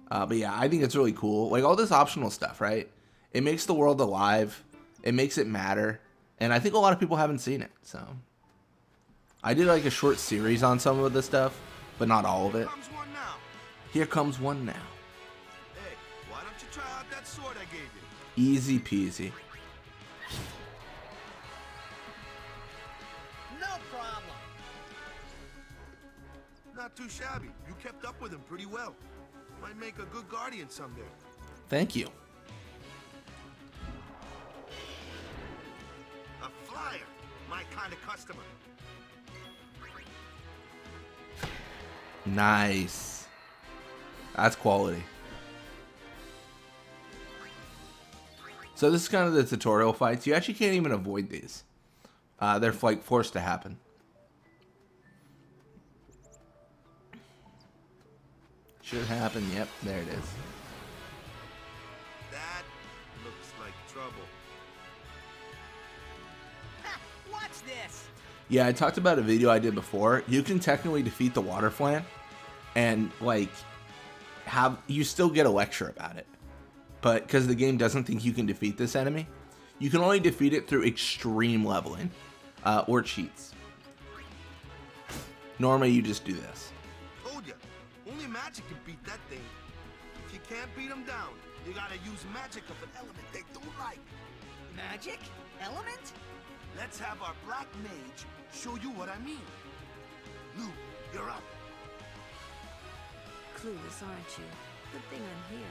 But, yeah, I think it's really cool. Like, all this optional stuff, right? It makes the world alive. It makes it matter. And I think a lot of people haven't seen it, so. I did, like, a short series on some of this stuff, but not all of it. Here comes one now. Hey, why don't you try out that sword I gave you? Easy peasy. No problem. Not too shabby. You kept up with him pretty well. Might make a good guardian someday. Thank you. A flyer. My kind of customer. Nice. That's quality. So this is kind of the tutorial fights. You actually can't even avoid these. They're like forced to happen. Should happen. Yep, there it is. That looks like trouble. Ha, watch this. Yeah, I talked about a video I did before. You can technically defeat the water flan, and like you still get a lecture about it. But because the game doesn't think you can defeat this enemy, you can only defeat it through extreme leveling or cheats. Normally you just do this. Told ya, only magic can beat that thing. If you can't beat them down, you gotta use magic of an element they don't like. Magic? Element? Let's have our black mage show you what I mean. Lou, you're up. Clueless, aren't you? Good thing I'm here.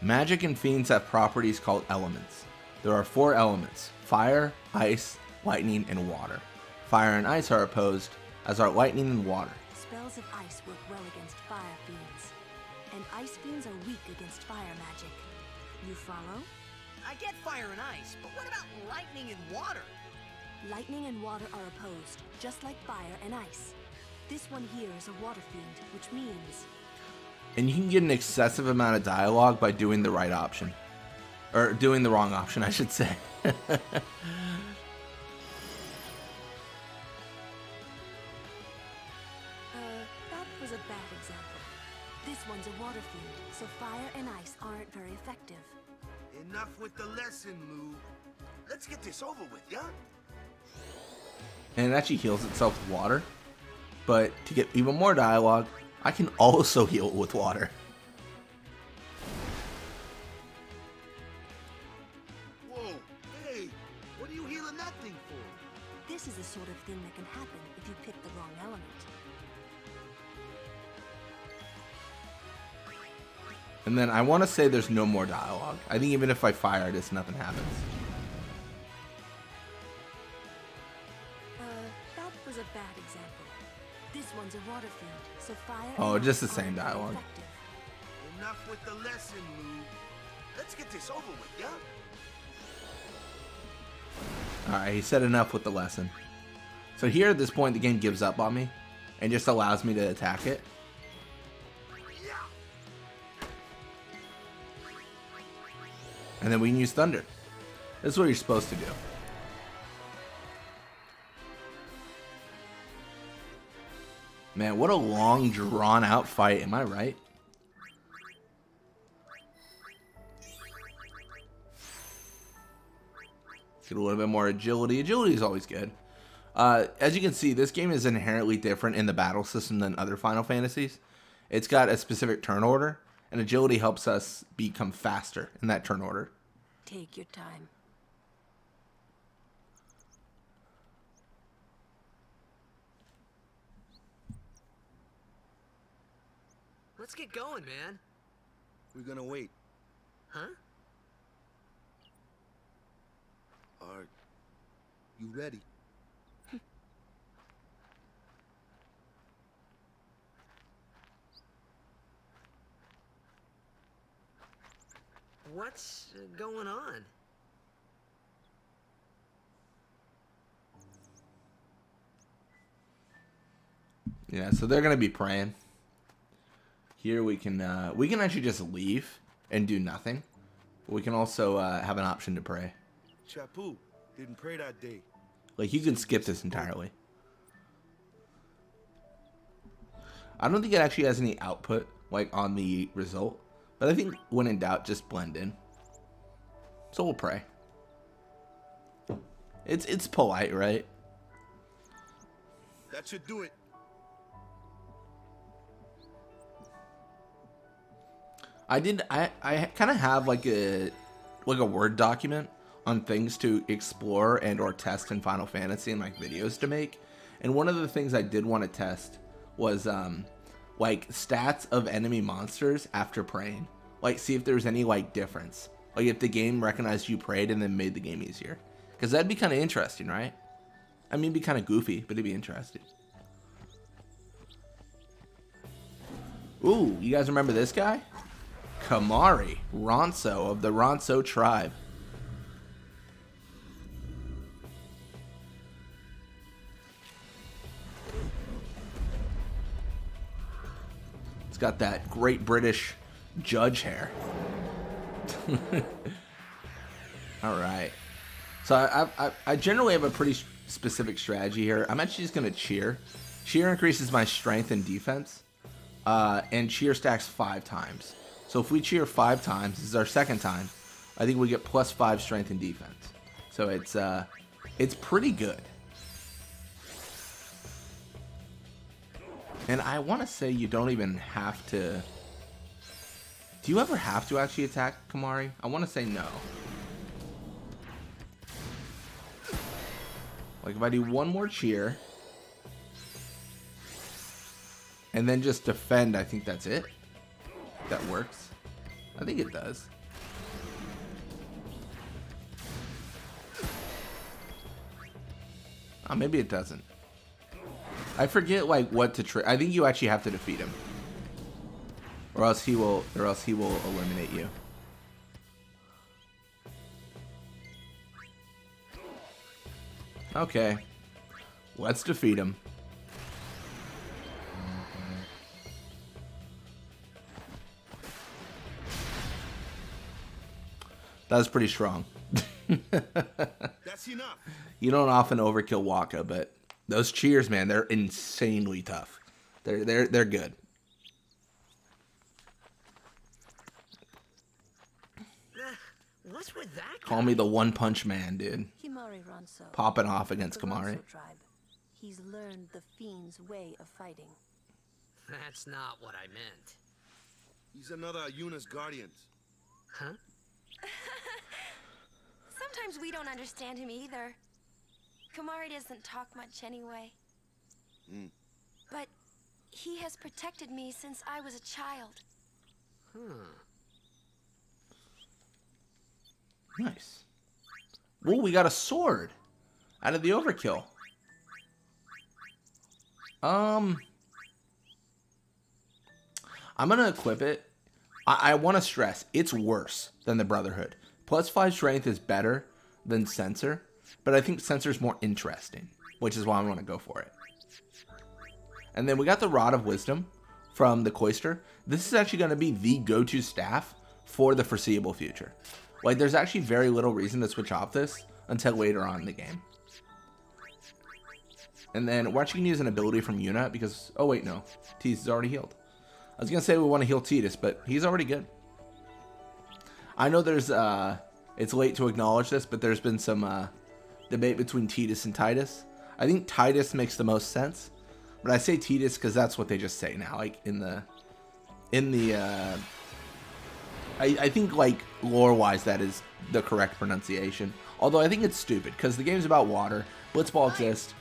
Magic and fiends have properties called elements. There are 4 elements: fire, ice, lightning, and water. Fire and ice are opposed, as are lightning and water. Spells of ice work well against fire fiends, and ice fiends are weak against fire magic. You follow? I get fire and ice, but what about lightning and water? Lightning and water are opposed, just like fire and ice. This one here is a water fiend, which means... And you can get an excessive amount of dialogue by doing the right option. Or doing the wrong option, I should say. That was a bad example. This one's a water fiend, so fire and ice aren't very effective. Enough with the lesson, Lou. Let's get this over with, yeah? And it actually heals itself with water. But to get even more dialogue, I can also heal it with water. Whoa, hey, what are you healing that thing for? This is the sort of thing that can happen if you pick the wrong element. And then I want to say there's no more dialogue. I think even if I fire this, nothing happens. That was a bad example. This one's a water fiend, so fire... Oh, just the same dialogue. Enough with the lesson, Lou. Let's get this over with, yeah? Alright, he said enough with the lesson. So here at this point, the game gives up on me and just allows me to attack it. And then we can use thunder. This is what you're supposed to do. Man, what a long, drawn-out fight. Am I right? Get a little bit more agility. Agility is always good. As you can see, this game is inherently different in the battle system than other Final Fantasies. It's got a specific turn order, and agility helps us become faster in that turn order. Take your time. Let's get going, man. We're gonna wait. Huh? Are you ready? What's going on? Yeah, so they're gonna be praying. Here we can actually just leave and do nothing. We can also have an option to pray. Chapu didn't pray that day. Like, you can skip this entirely. I don't think it actually has any output, like, on the result. But I think when in doubt, just blend in. So we'll pray. It's polite, right? That should do it. I kind of have like a Word document on things to explore and or test in Final Fantasy and like videos to make. And one of the things I did want to test was like stats of enemy monsters after praying. Like, see if there's any like difference. Like if the game recognized you prayed and then made the game easier. Because that'd be kind of interesting, right? I mean, it'd be kind of goofy, but it'd be interesting. Ooh, you guys remember this guy? Kamari, Ronso of the Ronso tribe. It's got that great British judge hair. All right. So I generally have a pretty specific strategy here. I'm actually just going to cheer. Cheer increases my strength and defense. and cheer stacks 5 times. So if we cheer 5 times, this is our second time, I think we get +5 strength and defense. So it's pretty good. And I want to say you don't even have to... Do you ever have to actually attack Kamari? I want to say no. Like if I do one more cheer, and then just defend, I think that's it. That works. I think it does. Oh, maybe it doesn't. I forget like what to I think you actually have to defeat him, or else he will eliminate you. Okay, let's defeat him. That was pretty strong. That's enough. You don't often overkill Waka, but those cheers, man, they're insanely tough. They're good. What's with that guy? Call me the One Punch Man, dude. Himari Ronso. Popping off against The Kamari. Ronso tribe. He's learned the fiend's way of fighting. That's not what I meant. He's another Yuna's guardians. Huh? Sometimes we don't understand him either. Kamari doesn't talk much anyway. But he has protected me since I was a child. Nice. Ooh, we got a sword out of the overkill. I'm gonna equip it. I want to stress, it's worse than the Brotherhood. +5 strength is better than Censor, but I think Censor's more interesting, which is why I want to go for it. And then we got the Rod of Wisdom from the Cloister. This is actually going to be the go-to staff for the foreseeable future. Like, there's actually very little reason to switch off this until later on in the game. And then we're actually going to use an ability from Yuna because... Oh, wait, no. Tease is already healed. I was going to say we want to heal Tidus, but he's already good. I know there's... It's late to acknowledge this, but there's been some debate between Tidus and Titus. I think Titus makes the most sense. But I say Tidus because that's what they just say now. Like, I think, like, lore-wise, that is the correct pronunciation. Although I think it's stupid, because the game's about water. Blitzball exists.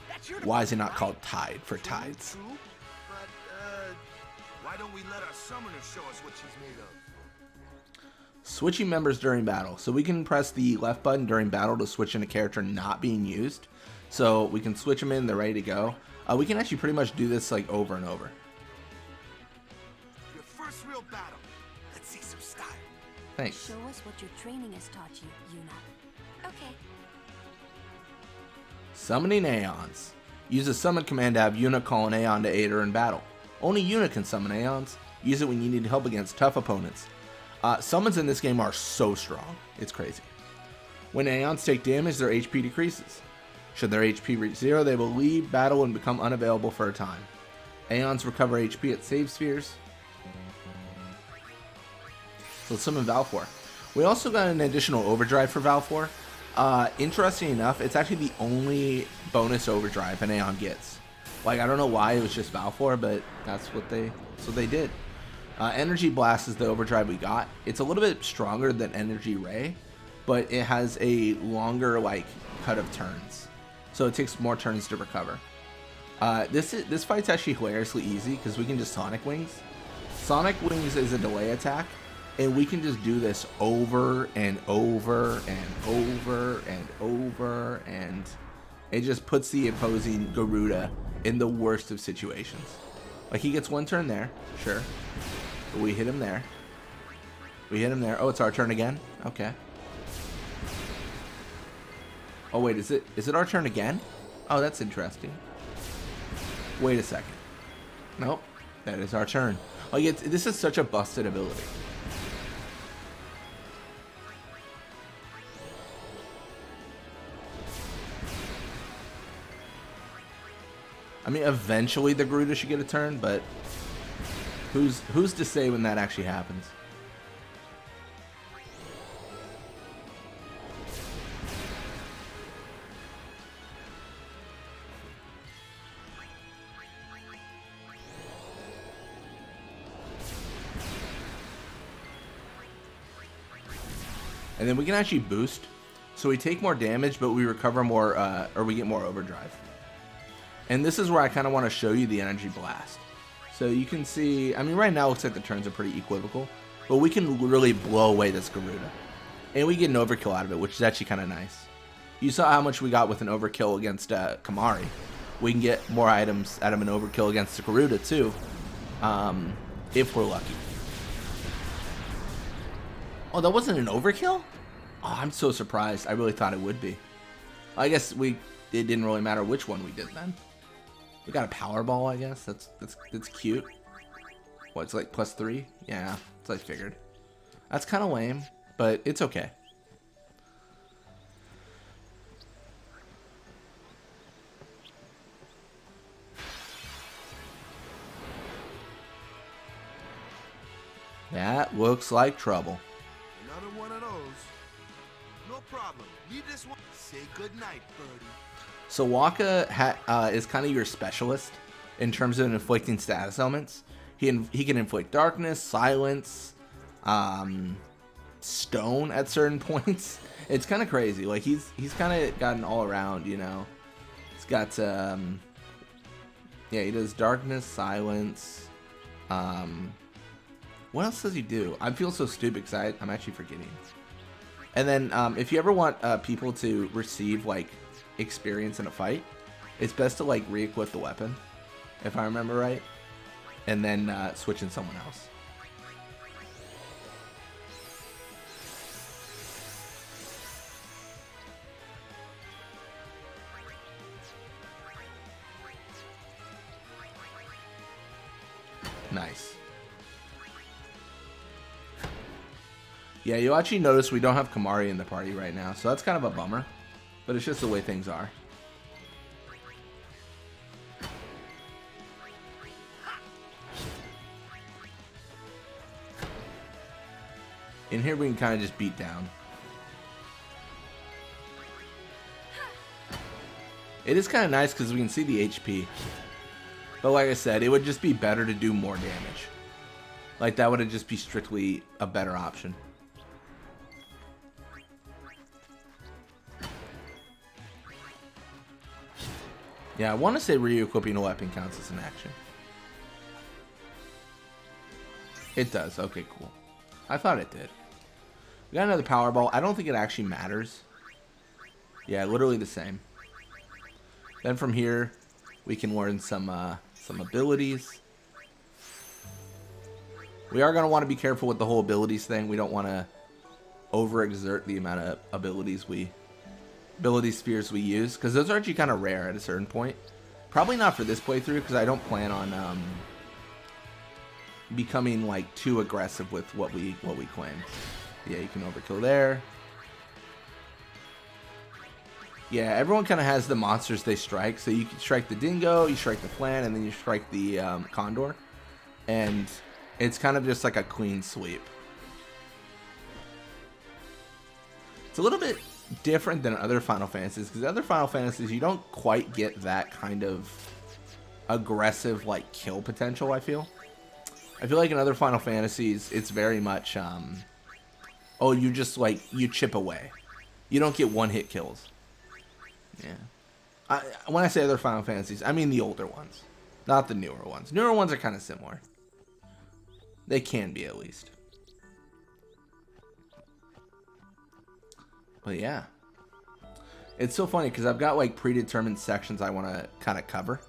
Why is it not called Tide for tides? But, why don't we let our summoner show us what she's made of? Switching members during battle. So we can press the left button during battle to switch in a character not being used. So we can switch them in, they're ready to go. We can actually pretty much do this, like, over and over. Your first real battle. Let's see some style. Thanks. Show us what your training has taught you, Yuna. Okay. Summoning Aeons. Use a summon command to have Yuna call an Aeon to aid her in battle. Only Yuna can summon Aeons. Use it when you need help against tough opponents. Summons in this game are so strong. It's crazy. When Aeons take damage, their HP decreases. Should their HP reach 0, they will leave battle and become unavailable for a time. Aeons recover HP at save spheres. So let's summon Valfor. We also got an additional overdrive for Valfor. Interesting enough, it's actually the only bonus overdrive an Aeon gets. Like, I don't know why it was just Valfor, but that's what they did. Energy Blast is the overdrive we got. It's a little bit stronger than Energy Ray, but it has a longer, like, cut of turns. So it takes more turns to recover. This fight's actually hilariously easy because we can just Sonic Wings. Sonic Wings is a delay attack, and we can just do this over and over and over and over, and it just puts the opposing Garuda in the worst of situations. Like, he gets one turn there, sure. But we hit him there. We hit him there. Oh, it's our turn again? Okay. Oh, wait, is it our turn again? Oh, that's interesting. Wait a second. Nope. That is our turn. Like, this is such a busted ability. I mean, eventually the Garuda should get a turn, but Who's to say when that actually happens? And then we can actually boost. So we take more damage, but we recover more, or we get more overdrive. And this is where I kind of want to show you the energy blast. So you can see, I mean, right now it looks like the turns are pretty equivocal, but we can really blow away this Garuda. And we get an overkill out of it, which is actually kind of nice. You saw how much we got with an overkill against Kamari. We can get more items out of an overkill against the Garuda too, if we're lucky. Oh, that wasn't an overkill? Oh, I'm so surprised. I really thought it would be. I guess it didn't really matter which one we did then. We got a Powerball, I guess. That's cute. What, it's like +3? Yeah, that's what I figured. That's kind of lame, but it's okay. That looks like trouble. Another one of those. No problem. Leave this one. Say goodnight, birdie. So Waka is kind of your specialist in terms of inflicting status elements. He can inflict darkness, silence, stone at certain points. It's kind of crazy. Like he's kind of got an all around, you know. He's got yeah, he does darkness, silence. What else does he do? I feel so stupid because I'm actually forgetting. And then if you ever want people to receive like experience in a fight, it's best to like re-equip the weapon, if I remember right, and then switch in someone else. Nice. Yeah, you'll actually notice we don't have Kamari in the party right now, so that's kind of a bummer. But it's just the way things are. In here we can kind of just beat down. It is kind of nice because we can see the HP. But like I said, it would just be better to do more damage. Like that would just be strictly a better option. Yeah, I want to say re-equipping a weapon counts as an action. It does. Okay, cool. I thought it did. We got another Powerball. I don't think it actually matters. Yeah, literally the same. Then from here, we can learn some abilities. We are going to want to be careful with the whole abilities thing. We don't want to overexert the amount of ability spheres we use, because those are actually kind of rare at a certain point. Probably not for this playthrough, because I don't plan on becoming like too aggressive with what we claim. Yeah, you can overkill there. Yeah, everyone kind of has the monsters they strike. So you can strike the dingo, you strike the flan, and then you strike the condor, and it's kind of just like a clean sweep. It's a little bit different than other Final Fantasies, because other Final Fantasies you don't quite get that kind of aggressive like kill potential. I feel like in other Final Fantasies it's very much oh, you just like you chip away, you don't get one hit kills. Yeah, when I say other Final Fantasies, I mean the older ones, not the newer ones. Newer ones are kind of similar, they can be at least. But yeah, it's so funny because I've got like predetermined sections I want to kind of cover.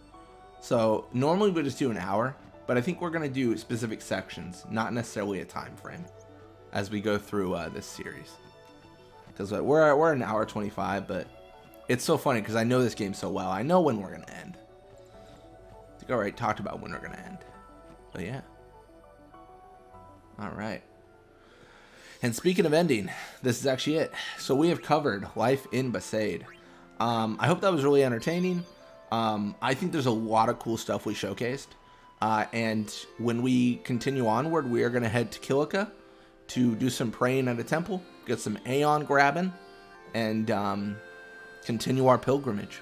So normally we just do an hour, but I think we're going to do specific sections, not necessarily a time frame, as we go through this series. Because we're an hour 25, but it's so funny because I know this game so well. I know when we're going to end. I think I already talked about when we're going to end. But yeah. All right. And speaking of ending, this is actually it. So we have covered Life in Besaid. I hope that was really entertaining. I think there's a lot of cool stuff we showcased. And when we continue onward, we are going to head to Kilika to do some praying at a temple, get some Aeon grabbing, and continue our pilgrimage.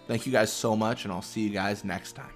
Thank you guys so much, and I'll see you guys next time.